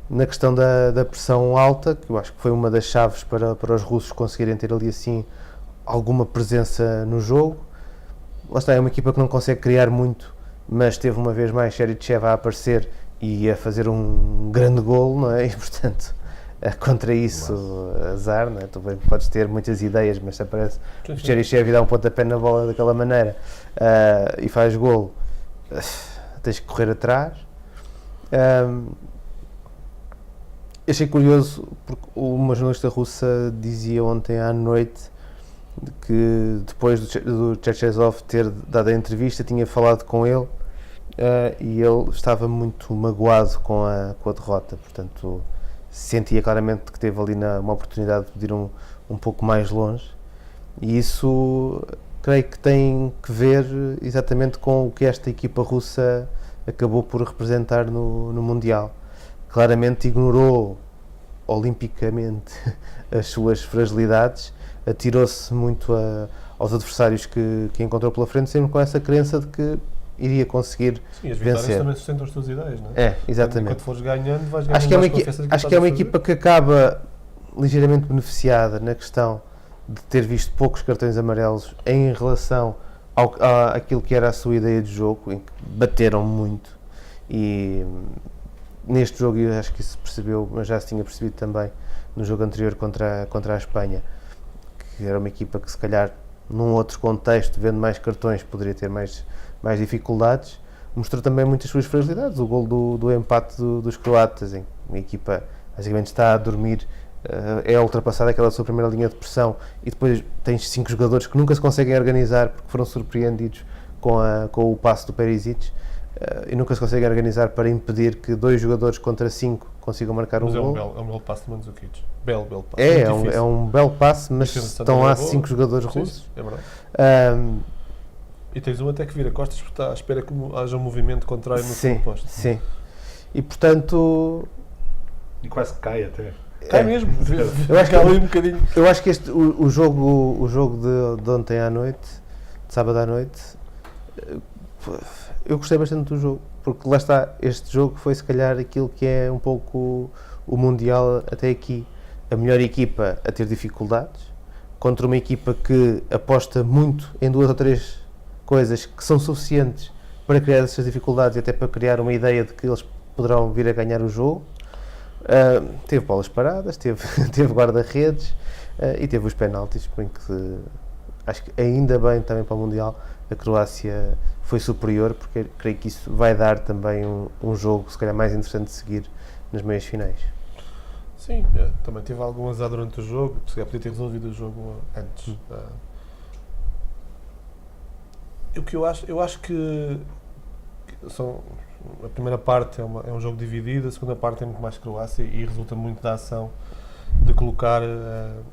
na questão da pressão alta, que eu acho que foi uma das chaves para os russos conseguirem ter ali assim alguma presença no jogo. Lá está, é uma equipa que não consegue criar muito, mas teve uma vez mais Cherichev a aparecer e a fazer um grande golo, não é? E portanto, contra isso, azar, não é? Tu podes ter muitas ideias, mas se aparece o Cherichev e dá um pontapé na bola daquela maneira e faz golo, tens que correr atrás. Achei curioso porque uma jornalista russa dizia ontem à noite que depois do Cherchesov ter dado a entrevista tinha falado com ele e ele estava muito magoado com a derrota, portanto sentia claramente que teve ali uma oportunidade de ir um pouco mais longe, e isso creio que tem que ver exatamente com o que esta equipa russa acabou por representar no Mundial. Claramente ignorou olimpicamente as suas fragilidades, atirou-se muito aos adversários que encontrou pela frente, sempre com essa crença de que iria conseguir Sim, as vitórias vencer. também sustentam as tuas ideias, não é? Exatamente. Quando fores ganhando, vais ganhando Acho que é uma equipa que acaba ligeiramente beneficiada na questão de ter visto poucos cartões amarelos em relação àquilo que era a sua ideia de jogo, em que bateram muito, e neste jogo eu acho que isso se percebeu, mas já se tinha percebido também no jogo anterior contra a Espanha, que era uma equipa que se calhar num outro contexto, vendo mais cartões, poderia ter mais dificuldades. Mostrou também muitas suas fragilidades, o gol do empate dos croatas, em que a equipa basicamente está a dormir, é ultrapassada aquela sua primeira linha de pressão e depois tens 5 jogadores que nunca se conseguem organizar porque foram surpreendidos com o passe do Perisic, e nunca se conseguem organizar para impedir que 2 jogadores contra 5 consigam marcar um gol. É um belo passe de Mandzukic. Belo passe. É um belo passe, mas estão lá 5 jogadores russos. É verdade. E tens um até que vira costas porque está à espera que haja um movimento contrário no seu Sim, posto. sim. E portanto, E quase que cai até. Cai mesmo. Eu acho que ali um bocadinho. eu acho que o jogo de ontem à noite, de sábado à noite, eu gostei bastante do jogo, porque lá está, este jogo foi se calhar aquilo que é um pouco o Mundial até aqui. A melhor equipa a ter dificuldades, contra uma equipa que aposta muito em 2 ou 3 coisas que são suficientes para criar essas dificuldades e até para criar uma ideia de que eles poderão vir a ganhar o jogo. Teve bolas paradas, teve guarda-redes e teve os penaltis, por que acho que ainda bem também para o Mundial a Croácia foi superior, porque creio que isso vai dar também um jogo se calhar mais interessante de seguir nas meias finais. Sim, também tive algum azar durante o jogo, se calhar podia ter resolvido o jogo antes. O que eu acho que a primeira parte é um jogo dividido, a segunda parte é muito mais Croácia e resulta muito da ação de colocar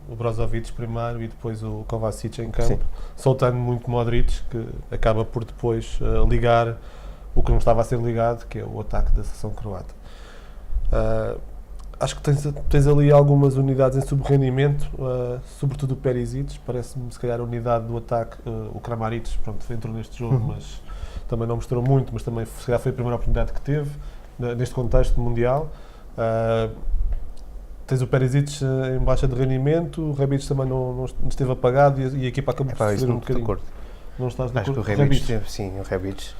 o Brozovic primeiro e depois o Kovacic em campo, Sim. soltando muito Modric, que acaba por depois ligar o que não estava a ser ligado, que é o ataque da seleção croata. Acho que tens ali algumas unidades em sub-rendimento, sobretudo o Perisic, parece-me se calhar a unidade do ataque, o Kramaric, pronto, entrou neste jogo, mas também não mostrou muito, mas também se calhar foi a primeira oportunidade que teve, neste contexto mundial. Tens o Perisic em baixa de rendimento, o Rebic também não esteve apagado e a equipa acabou por sofrer um bocadinho. Não estás de Acho que acordo o com o Rebic Rebic? sim, o Rebic.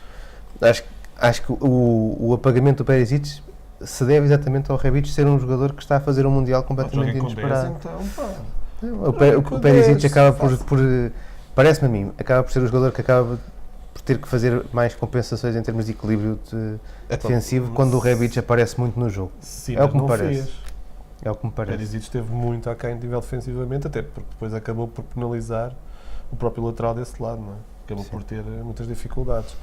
Acho que o apagamento do Perisic se deve exatamente ao Rebic ser um jogador que está a fazer um Mundial completamente inesperado. O Perisic acaba por parece-me a mim, acaba por ser o jogador que acaba por ter que fazer mais compensações em termos de equilíbrio defensivo quando o Rebic aparece muito no jogo. Sim, É o que me não parece. fez. É o que me O parece. Perisic esteve muito aquém de nível defensivamente, até porque depois acabou por penalizar o próprio lateral desse lado, não é? Acabou Sim. por ter muitas dificuldades.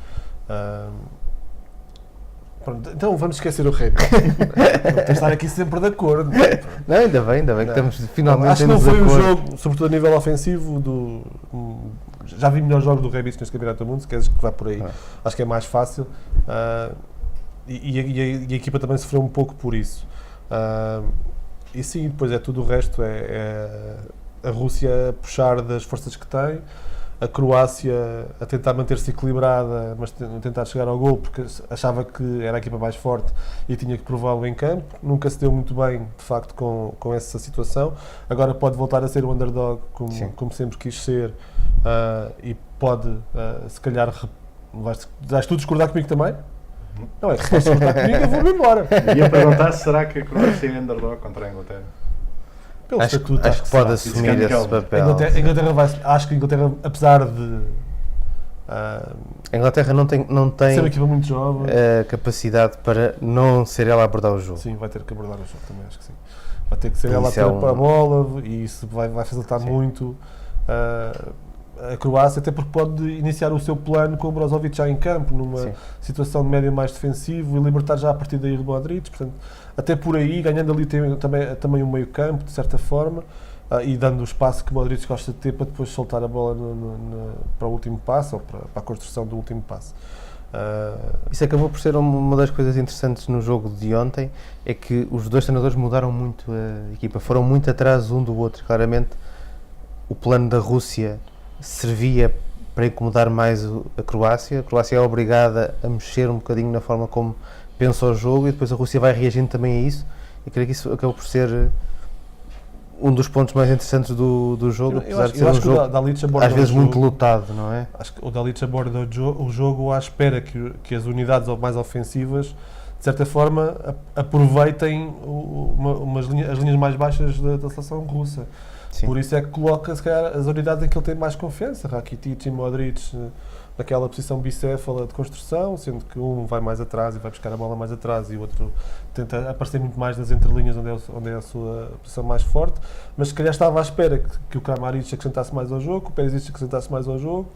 Pronto, então vamos esquecer o Rebic. Tens de estar aqui sempre de acordo. Não, ainda bem que estamos finalmente Acho que em não foi um desacordo. jogo, sobretudo a nível ofensivo, já vi melhores jogos do Rebic neste Campeonato do Mundo, se queres que vá por aí. Acho que é mais fácil. E a equipa também sofreu um pouco por isso. E sim, depois é tudo o resto, é a Rússia a puxar das forças que tem, a Croácia a tentar manter-se equilibrada, mas a tentar chegar ao gol, porque achava que era a equipa mais forte e tinha que prová-lo em campo. Nunca se deu muito bem, de facto, com essa situação. Agora pode voltar a ser o underdog, como sempre quis ser, e pode, se calhar, vais tu discordar comigo também? Não é que se vais discordar comigo, eu vou-me embora. Ia perguntar se será que a Croácia é underdog contra a Inglaterra. Pelo Acho estatuto, que pode será. assumir esse papel. A Inglaterra acho que a Inglaterra, apesar de A Inglaterra não tem ser uma equipa muito jovem, a capacidade para não ser ela a abordar o jogo. sim, vai ter que abordar o jogo também, acho que sim. Vai ter que ser E ela a isso ter é a bola e isso vai facilitar Sim. muito a Croácia, até porque pode iniciar o seu plano com o Brozovic já em campo, numa Sim. situação de médio mais defensivo e libertar já a partir daí o Modric, portanto, até por aí, ganhando ali também o meio campo, de certa forma, e dando o espaço que o Modric gosta de ter para depois soltar a bola para o último passo, ou para a construção do último passo. Isso acabou por ser uma das coisas interessantes no jogo de ontem, é que os dois treinadores mudaram muito a equipa, foram muito atrás um do outro. Claramente o plano da Rússia servia para incomodar mais a Croácia é obrigada a mexer um bocadinho na forma como pensa o jogo e depois a Rússia vai reagindo também a isso, e creio que isso acabou por ser um dos pontos mais interessantes do jogo, apesar de ser um jogo às vezes muito lutado, não é? Acho que o Dalic aborda o jogo à espera que as unidades mais ofensivas, de certa forma, aproveitem as linhas mais baixas da seleção russa. Sim. Por isso é que coloca, se calhar, as unidades em que ele tem mais confiança, Rakitic e Modric, naquela posição bicéfala de construção, sendo que um vai mais atrás e vai buscar a bola mais atrás e o outro tenta aparecer muito mais nas entrelinhas onde é a sua posição mais forte, mas se calhar estava à espera que o Kramaric acrescentasse mais ao jogo, que o Perisic acrescentasse mais ao jogo.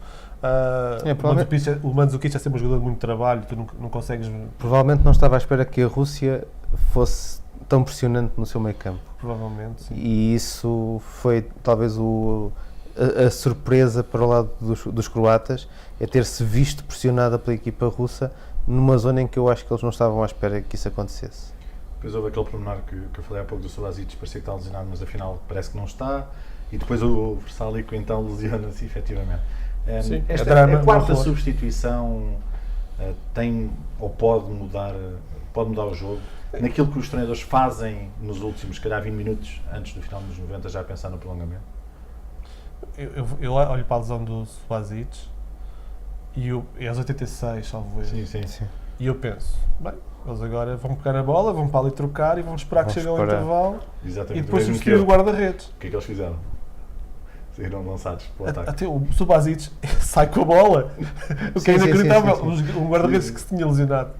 O Mandzukic é sempre um jogador de muito trabalho, tu não consegues... Provavelmente não estava à espera que a Rússia fosse tão pressionante no seu meio campo. Provavelmente, sim. E isso foi talvez a surpresa para o lado dos croatas é ter-se visto pressionada pela equipa russa numa zona em que eu acho que eles não estavam à espera que isso acontecesse. Depois houve aquele pormenor que eu falei há pouco do Subasic, parecia que está lesionado, mas afinal parece que não está. E depois o Versálico então lesiona-se efetivamente. Sim, Esta drama, a quarta horror. substituição tem ou pode mudar o jogo. Naquilo que os treinadores fazem nos últimos, se calhar 20 minutos antes do final dos 90, já a pensar no prolongamento. Eu olho para a lesão do Subasic e é aos 86, salvo eu. Sim. E eu penso, bem, eles agora vão pegar a bola, vão para ali trocar e vão esperar que chegue ao intervalo Exatamente. e depois Mesmo que substituir o guarda-redes. O que é que eles fizeram? Saíram lançados para o ataque. Até o Subasic sai com a bola. O que é Sim, inacreditável. sim. Um guarda-redes que se tinha lesionado.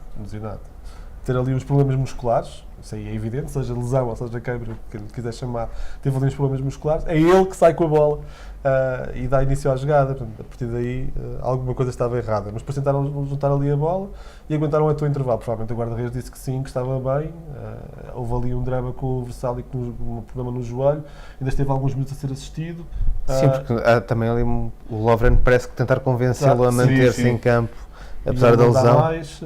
Ter ali uns problemas musculares, isso aí é evidente, seja lesão ou seja quebra, que lhe quiser chamar, teve ali uns problemas musculares, é ele que sai com a bola e dá início à jogada. Portanto, a partir daí alguma coisa estava errada. Mas depois tentaram juntar ali a bola e aguentaram até o intervalo. Provavelmente o guarda-redes disse que sim, que estava bem. Houve ali um drama com o Versálico, um problema no joelho, ainda esteve alguns minutos a ser assistido. Sim, porque há também ali o Lovren parece que tentar convencê-lo a manter-se em campo, apesar da lesão. Mais,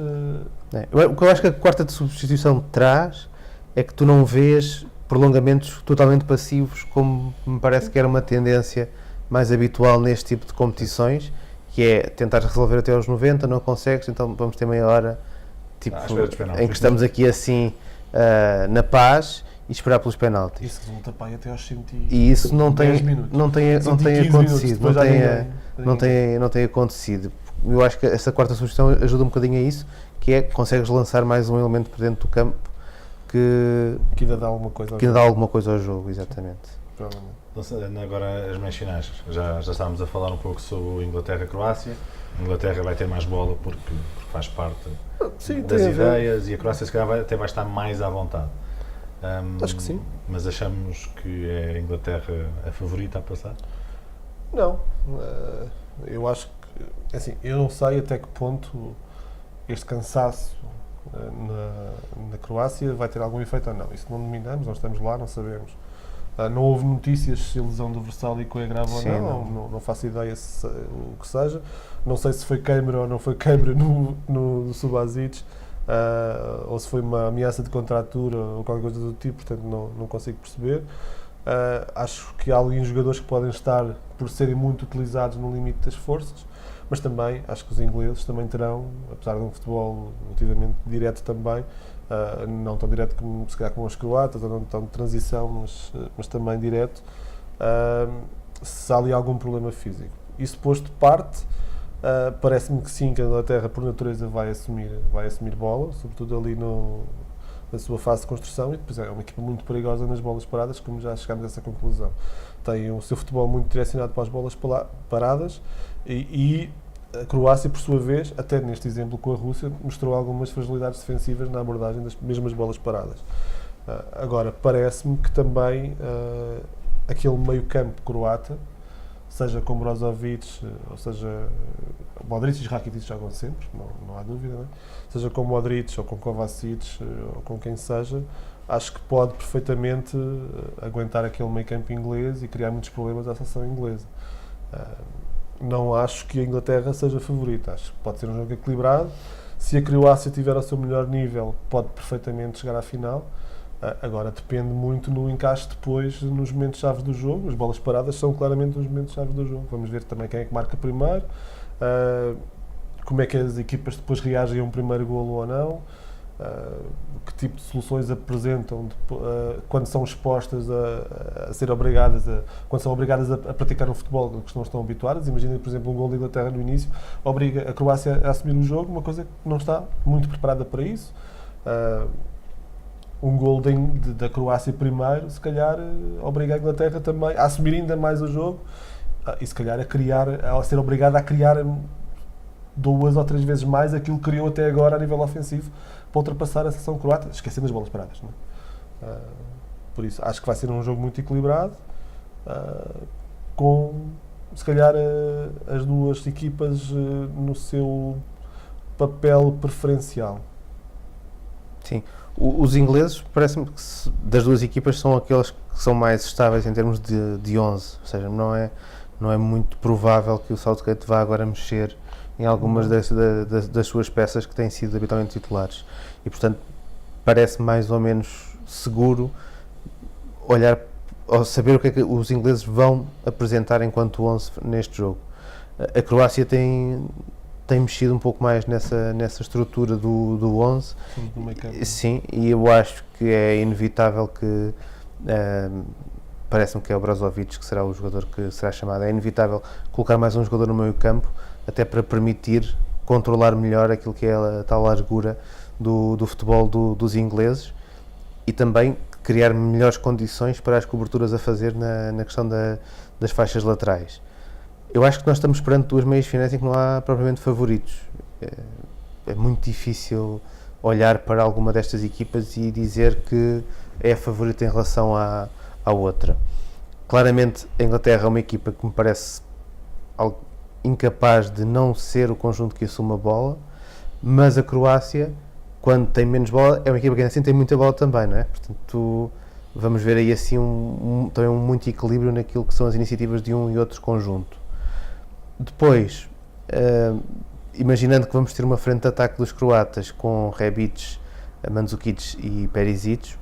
O que eu acho que a quarta de substituição traz é que tu não vês prolongamentos totalmente passivos, como me parece que era uma tendência mais habitual neste tipo de competições, que é tentar resolver até aos 90, não consegues, então vamos ter meia hora tipo, À espera dos penaltis. em que estamos aqui assim na paz e esperar pelos penaltis. isso resulta para aí até aos 100 E isso não tem, 10 minutos. não tem 115 acontecido, minutos, não tem acontecido. Eu acho que essa quarta substituição ajuda um bocadinho a isso, que é que consegues lançar mais um elemento por dentro do campo que ainda dá alguma coisa. ainda dá alguma coisa ao jogo, exatamente. Provavelmente. Então, agora as meias finais. Já estávamos a falar um pouco sobre o Inglaterra-Croácia. A Inglaterra vai ter mais bola porque faz parte Sim, das tem a ver. ideias e a Croácia se calhar até vai estar mais à vontade. Acho que sim. Mas achamos que é a Inglaterra a favorita a passar? Não. Eu acho que, assim, eu não sei até que ponto este cansaço na Croácia vai ter algum efeito ou não. Isso não dominamos, nós estamos lá, não sabemos. Não houve notícias se a lesão do Versálico é grave ou Sim, não faço ideia o que seja. Não sei se foi queimra ou não foi queimra no Subasic, ou se foi uma ameaça de contratura ou qualquer coisa do tipo, portanto não consigo perceber. Acho que há alguns jogadores que podem estar por serem muito utilizados no limite das forças, mas também acho que os ingleses também terão, apesar de um futebol relativamente direto também, não tão direto como se calhar como os croatas, ou não tão de transição, mas também direto, se há ali algum problema físico. Isso posto de parte, parece-me que sim, que a Inglaterra por natureza vai assumir bola, sobretudo ali na sua fase de construção, e depois é uma equipa muito perigosa nas bolas paradas, como já chegámos a essa conclusão. Tem o seu futebol muito direcionado para as bolas paradas e a Croácia, por sua vez, até neste exemplo com a Rússia, mostrou algumas fragilidades defensivas na abordagem das mesmas bolas paradas. Agora, parece-me que também aquele meio-campo croata, seja com Brozovic, ou seja, Modric e Rakitic jogam sempre, não há dúvida, não é? Seja com Modric ou com Kovacic ou com quem seja, acho que pode perfeitamente aguentar aquele meio-campo inglês e criar muitos problemas à seleção inglesa. Não acho que a Inglaterra seja favorita, acho que pode ser um jogo equilibrado. Se a Croácia tiver ao seu melhor nível, pode perfeitamente chegar à final. Agora depende muito no encaixe depois nos momentos-chave do jogo. As bolas paradas são claramente os momentos-chave do jogo. Vamos ver também quem é que marca primeiro, como é que as equipas depois reagem a um primeiro golo ou não, que tipo de soluções apresentam quando são expostas a ser obrigadas quando são obrigadas a praticar um futebol que não estão habituadas. Imaginem, por exemplo, um golo da Inglaterra no início obriga a Croácia a assumir o jogo, uma coisa que não está muito preparada para isso. Um gol da Croácia primeiro, se calhar, obriga a Inglaterra também a assumir ainda mais o jogo e se calhar a ser obrigada a criar 2 ou 3 vezes mais aquilo que criou até agora a nível ofensivo para ultrapassar a seleção croata, esquecendo as bolas paradas, não é? Por isso, acho que vai ser um jogo muito equilibrado, com, se calhar, as duas equipas no seu papel preferencial. Sim. Os ingleses, parece-me que das duas equipas são aqueles que são mais estáveis em termos de 11, ou seja, não não é muito provável que o Southgate vá agora mexer em algumas das suas peças que têm sido habitualmente titulares. E, portanto, parece mais ou menos seguro olhar ou saber o que é que os ingleses vão apresentar enquanto 11 neste jogo. A Croácia tem mexido um pouco mais nessa estrutura do 11. Sim, e eu acho que é inevitável que parece-me que é o Brozovic que será o jogador que será chamado. É inevitável colocar mais um jogador no meio campo, até para permitir controlar melhor aquilo que é a tal largura do futebol dos ingleses, e também criar melhores condições para as coberturas a fazer na questão das faixas laterais. Eu acho que nós estamos perante duas meias finais em que não há propriamente favoritos. É muito difícil olhar para alguma destas equipas e dizer que é a favorita em relação à outra. Claramente a Inglaterra é uma equipa que me parece algo incapaz de não ser o conjunto que assume a bola, mas a Croácia, quando tem menos bola, é uma equipa que ainda assim tem muita bola também, não é? Portanto, vamos ver aí assim também muito equilíbrio naquilo que são as iniciativas de um e outro conjunto. Depois, imaginando que vamos ter uma frente de ataque dos croatas com Rebic, Mandzukic e Perisic,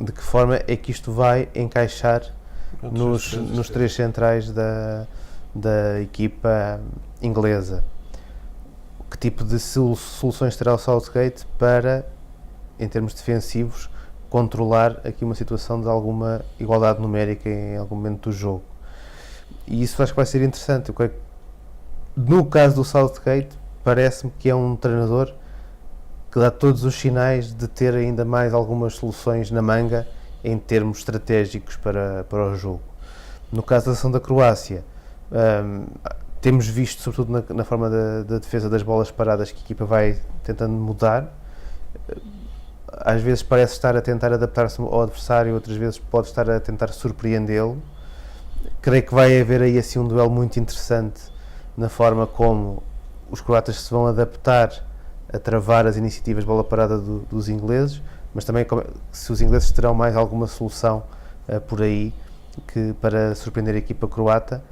de que forma é que isto vai encaixar nos três centrais da equipa inglesa? Que tipo de soluções terá o Southgate para, em termos defensivos, controlar aqui uma situação de alguma igualdade numérica em algum momento do jogo? E isso acho que vai ser interessante. No caso do Southgate, parece-me que é um treinador que dá todos os sinais de ter ainda mais algumas soluções na manga em termos estratégicos para o jogo. No caso da seleção da Croácia, temos visto, sobretudo na forma da defesa das bolas paradas, que a equipa vai tentando mudar. Às vezes parece estar a tentar adaptar-se ao adversário, outras vezes pode estar a tentar surpreendê-lo. Creio que vai haver aí assim um duelo muito interessante na forma como os croatas se vão adaptar a travar as iniciativas de bola parada dos ingleses, mas também se os ingleses terão mais alguma solução por aí para surpreender a equipa croata.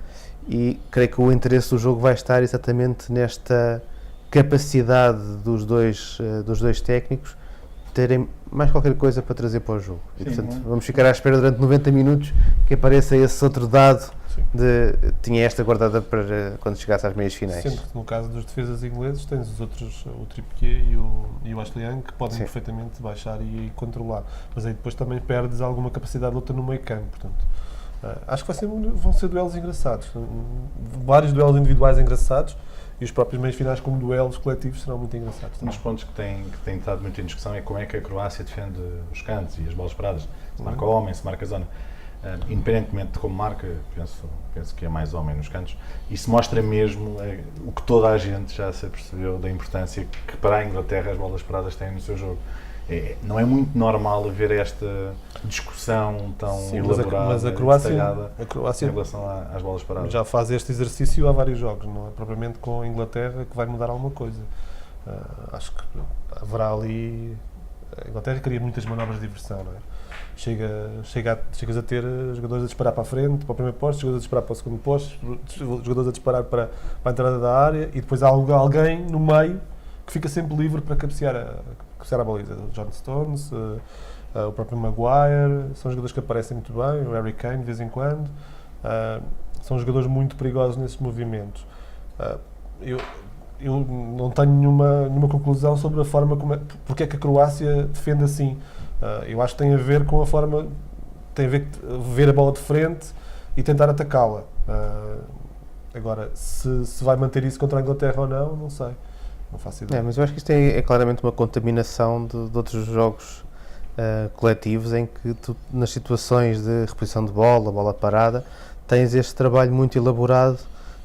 E creio que o interesse do jogo vai estar exatamente nesta capacidade dos dois técnicos terem mais qualquer coisa para trazer para o jogo. E, portanto, vamos ficar à espera durante 90 minutos que apareça esse outro dado tinha esta guardada para quando chegasse às meias finais. Sendo que no caso dos defesas ingleses tens os outros, o Trippier e o Ashley Young, que podem perfeitamente baixar e controlar, mas aí depois também perdes alguma capacidade de luta no meio campo, portanto acho que vão ser duelos engraçados, vários duelos individuais engraçados, e os próprios meios finais como duelos coletivos serão muito engraçados. Um dos pontos que tem estado muito em discussão é como é que a Croácia defende os cantos e as bolas paradas, se marca o homem, se marca a zona. Independentemente de como marca, penso que é mais homem nos cantos. Isso mostra mesmo o que toda a gente já se apercebeu da importância que para a Inglaterra as bolas paradas têm no seu jogo. Não é muito normal haver esta discussão tão elaborada, mas a Croácia em relação às bolas paradas. Já faz este exercício há vários jogos, não é propriamente com a Inglaterra que vai mudar alguma coisa. Acho que haverá ali... A Inglaterra cria muitas manobras de diversão, não é? Chegas a ter jogadores a disparar para a frente, para o primeiro posto, jogadores a disparar para o segundo posto, jogadores a disparar para a entrada da área, e depois há alguém no meio que fica sempre livre para cabecear a baliza. O John Stones, o próprio Maguire, são jogadores que aparecem muito bem, o Harry Kane de vez em quando, são jogadores muito perigosos nesses movimentos. Eu não tenho nenhuma conclusão sobre a forma porque é que a Croácia defende assim. Eu acho que tem a ver com a forma, tem a ver a bola de frente e tentar atacá-la. Agora, se vai manter isso contra a Inglaterra ou não sei. Não faço ideia. Mas eu acho que isto é claramente uma contaminação de outros jogos coletivos em que tu, nas situações de reposição de bola parada, tens este trabalho muito elaborado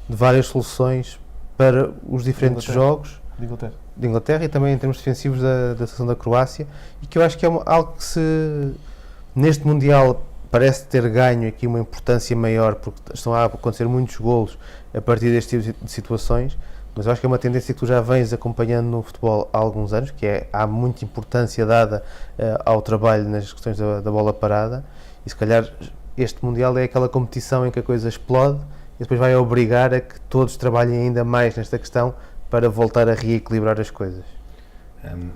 de várias soluções para os diferentes jogos de Inglaterra e também em termos defensivos da seleção da Croácia, e que eu acho que é algo que neste Mundial parece ter ganho aqui uma importância maior, porque estão a acontecer muitos golos a partir deste tipo de situações, mas eu acho que é uma tendência que tu já vens acompanhando no futebol há alguns anos, que há muita importância dada ao trabalho nas questões da bola parada, e se calhar este Mundial é aquela competição em que a coisa explode e depois vai obrigar a que todos trabalhem ainda mais nesta questão para voltar a reequilibrar as coisas.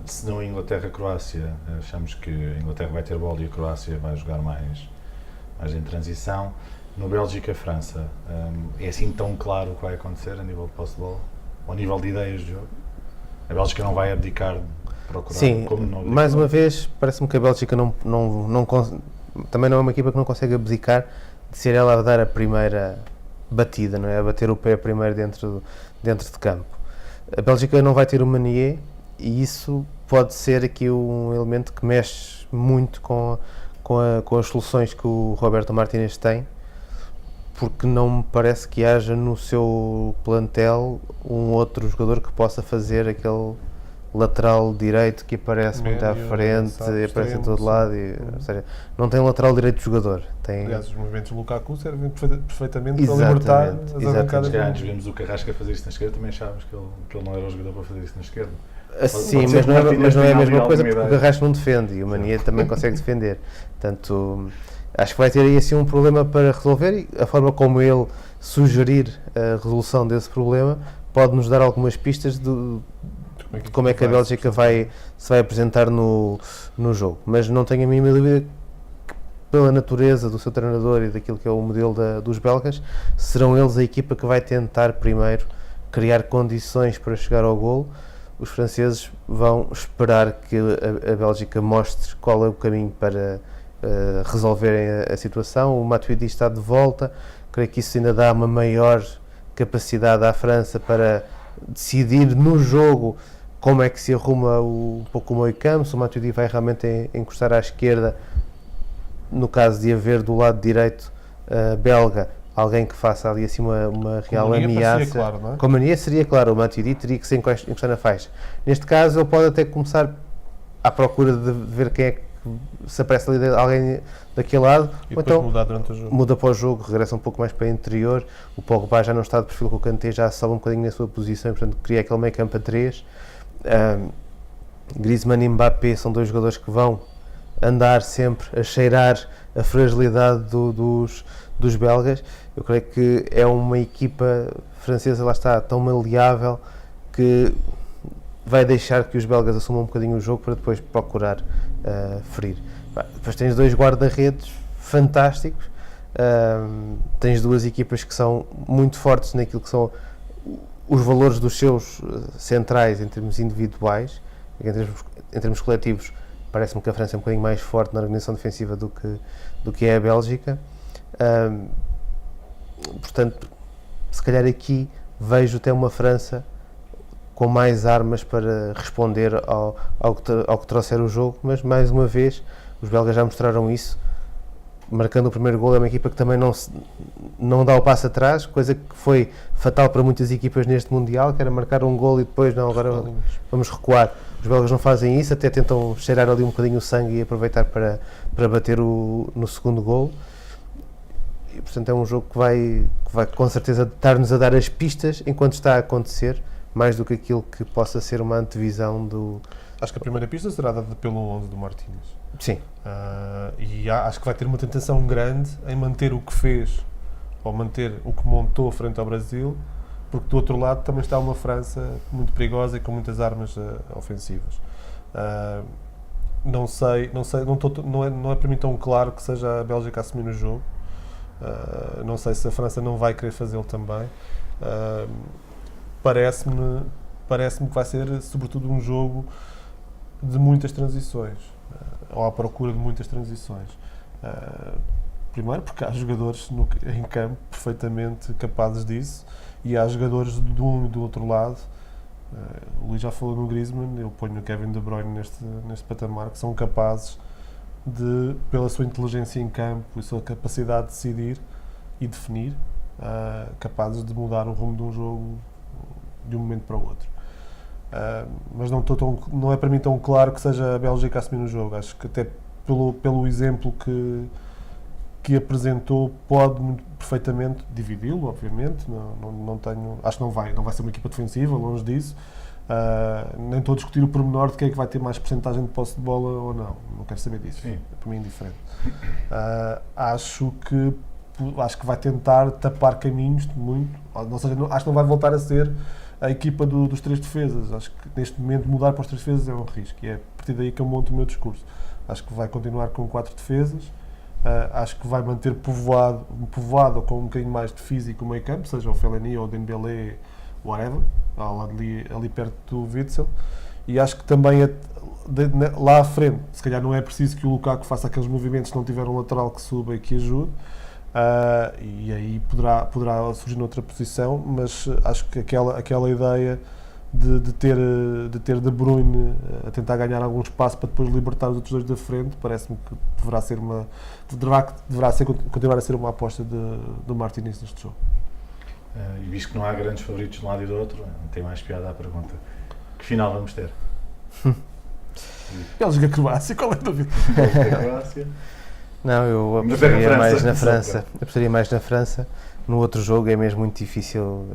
Se não Inglaterra-Croácia, achamos que a Inglaterra vai ter bola e a Croácia vai jogar mais em transição. No Bélgica-França, é assim tão claro o que vai acontecer a nível de posse de bola? Ao nível de ideias de jogo? A Bélgica não vai abdicar de procurar? Sim, como não abdicar? mais uma vez, parece-me que a Bélgica também não é uma equipa que não consegue abdicar de ser ela a dar a primeira batida, não é? A bater o pé primeiro dentro de campo. A Bélgica não vai ter o Meunier e isso pode ser aqui um elemento que mexe muito com as soluções que o Roberto Martínez tem, porque não me parece que haja no seu plantel um outro jogador que possa fazer aquele lateral direito que aparece muito à frente e aparece em todo lado, ou seja, não tem um lateral direito de jogador. Tem... Aliás, os movimentos do Lukaku servem perfeitamente para libertar as arrancadas. Se antes vimos o Carrasca fazer isso na esquerda, também achávamos que ele não era o jogador para fazer isso na esquerda. Sim, mas não é a mesma coisa, porque o Carrasco não defende e o Meunier também consegue defender. Portanto, acho que vai ter aí assim um problema para resolver e a forma como ele sugerir a resolução desse problema pode nos dar algumas pistas de como é que a Bélgica se vai apresentar no jogo. Mas não tenho a mínima dúvida que, pela natureza do seu treinador e daquilo que é o modelo dos belgas, serão eles a equipa que vai tentar primeiro criar condições para chegar ao golo. Os franceses vão esperar que a Bélgica mostre qual é o caminho para resolverem a situação. O Matuidi está de volta, creio que isso ainda dá uma maior capacidade à França para decidir no jogo como é que se arruma um pouco o meio campo, se o Matuidi vai realmente encostar à esquerda, no caso de haver do lado direito belga alguém que faça ali assim uma real ameaça. Claro, não é? Com a Meunier seria claro, o Matuidi teria que se encostar na faixa. Neste caso ele pode até começar à procura de ver quem é que se aparece ali alguém daquele lado, e ou então mudar durante o jogo. Muda para o jogo, regressa um pouco mais para o interior, o Pogba já não está de perfil com o Kanté, já sobe um bocadinho na sua posição, portanto cria aquele meio campo a 3. Griezmann e Mbappé são dois jogadores que vão andar sempre a cheirar a fragilidade dos belgas. Eu creio que é uma equipa francesa, lá está, tão maleável que vai deixar que os belgas assumam um bocadinho o jogo para depois procurar ferir. Depois tens dois guarda-redes fantásticos, tens duas equipas que são muito fortes naquilo que são os valores dos seus centrais em termos individuais. Em termos coletivos, parece-me que a França é um bocadinho mais forte na organização defensiva do que é a Bélgica. Portanto, se calhar aqui vejo até uma França com mais armas para responder ao que trouxer o jogo, mas mais uma vez os belgas já mostraram isso, marcando o primeiro golo. É uma equipa que também não dá o passo atrás, coisa que foi fatal para muitas equipas neste Mundial, que era marcar um golo e depois não, agora vamos recuar. Os belgas não fazem isso, até tentam cheirar ali um bocadinho o sangue e aproveitar para bater no segundo golo. E, portanto, é um jogo que vai com certeza estar-nos a dar as pistas enquanto está a acontecer, mais do que aquilo que possa ser uma antevisão do... Acho que a primeira pista será dada pelo 11 do Martínez. Sim. E acho que vai ter uma tentação grande em manter o que fez, ou manter o que montou frente ao Brasil, porque do outro lado também está uma França muito perigosa e com muitas armas ofensivas. Não é para mim tão claro que seja a Bélgica a assumir o jogo. Não sei se a França não vai querer fazê-lo também. Parece-me que vai ser sobretudo um jogo de muitas transições, ou à procura de muitas transições. Primeiro porque há jogadores em campo perfeitamente capazes disso, e há jogadores de um e do outro lado. O Luís já falou no Griezmann, eu ponho o Kevin De Bruyne neste patamar, que são capazes de, pela sua inteligência em campo e sua capacidade de decidir e definir, capazes de mudar o rumo de um jogo de um momento para o outro. Mas não é para mim tão claro que seja a Bélgica a assumir o jogo. Acho que até pelo exemplo que apresentou, pode muito perfeitamente dividi-lo, obviamente. Acho que não vai ser uma equipa defensiva, longe disso. Nem estou a discutir o pormenor de quem é que vai ter mais porcentagem de posse de bola ou não quero saber disso. Sim. É para mim indiferente. Acho que acho que vai tentar tapar caminhos muito, ou seja, acho que não vai voltar a ser a equipa dos 3 defesas. Acho que neste momento mudar para os 3 defesas é um risco, e é a partir daí que eu monto o meu discurso. Acho que vai continuar com 4 defesas, acho que vai manter povoado ou com um bocadinho mais de físico o meio campo, seja o Fellaini ou o Dembélé, whatever, ali perto do Witzel, e acho que também lá à frente, se calhar não é preciso que o Lukaku faça aqueles movimentos se não tiver um lateral que suba e que ajude, e aí poderá surgir noutra posição, mas acho que aquela ideia de ter De Bruyne a tentar ganhar algum espaço para depois libertar os outros 2 da frente, parece-me que continuar a ser uma aposta do Martinez neste jogo. E visto que não há grandes favoritos de um lado e do outro, tem mais piada a pergunta. Que final vamos ter? Bélgica-Croácia, qual é a dúvida? Bélgica-Croácia. Não, eu apostaria mais na França. Apostaria mais na França. No outro jogo é mesmo muito difícil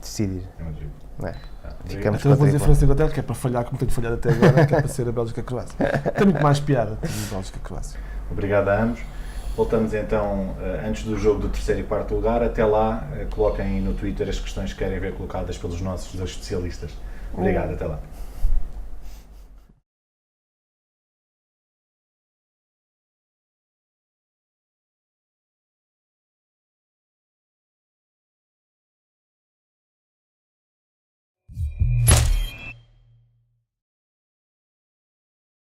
decidir. É uma tripla. Ficamos então eu vou dizer França e Inglaterra, que é para falhar como tenho falhado até agora, que é para ser a Bélgica-Croácia. Tem muito mais piada a Bélgica-Croácia. Obrigado a ambos. Voltamos então antes do jogo do 3º e 4º lugar. Até lá, coloquem no Twitter as questões que querem ver colocadas pelos nossos 2 especialistas. Obrigado, até lá.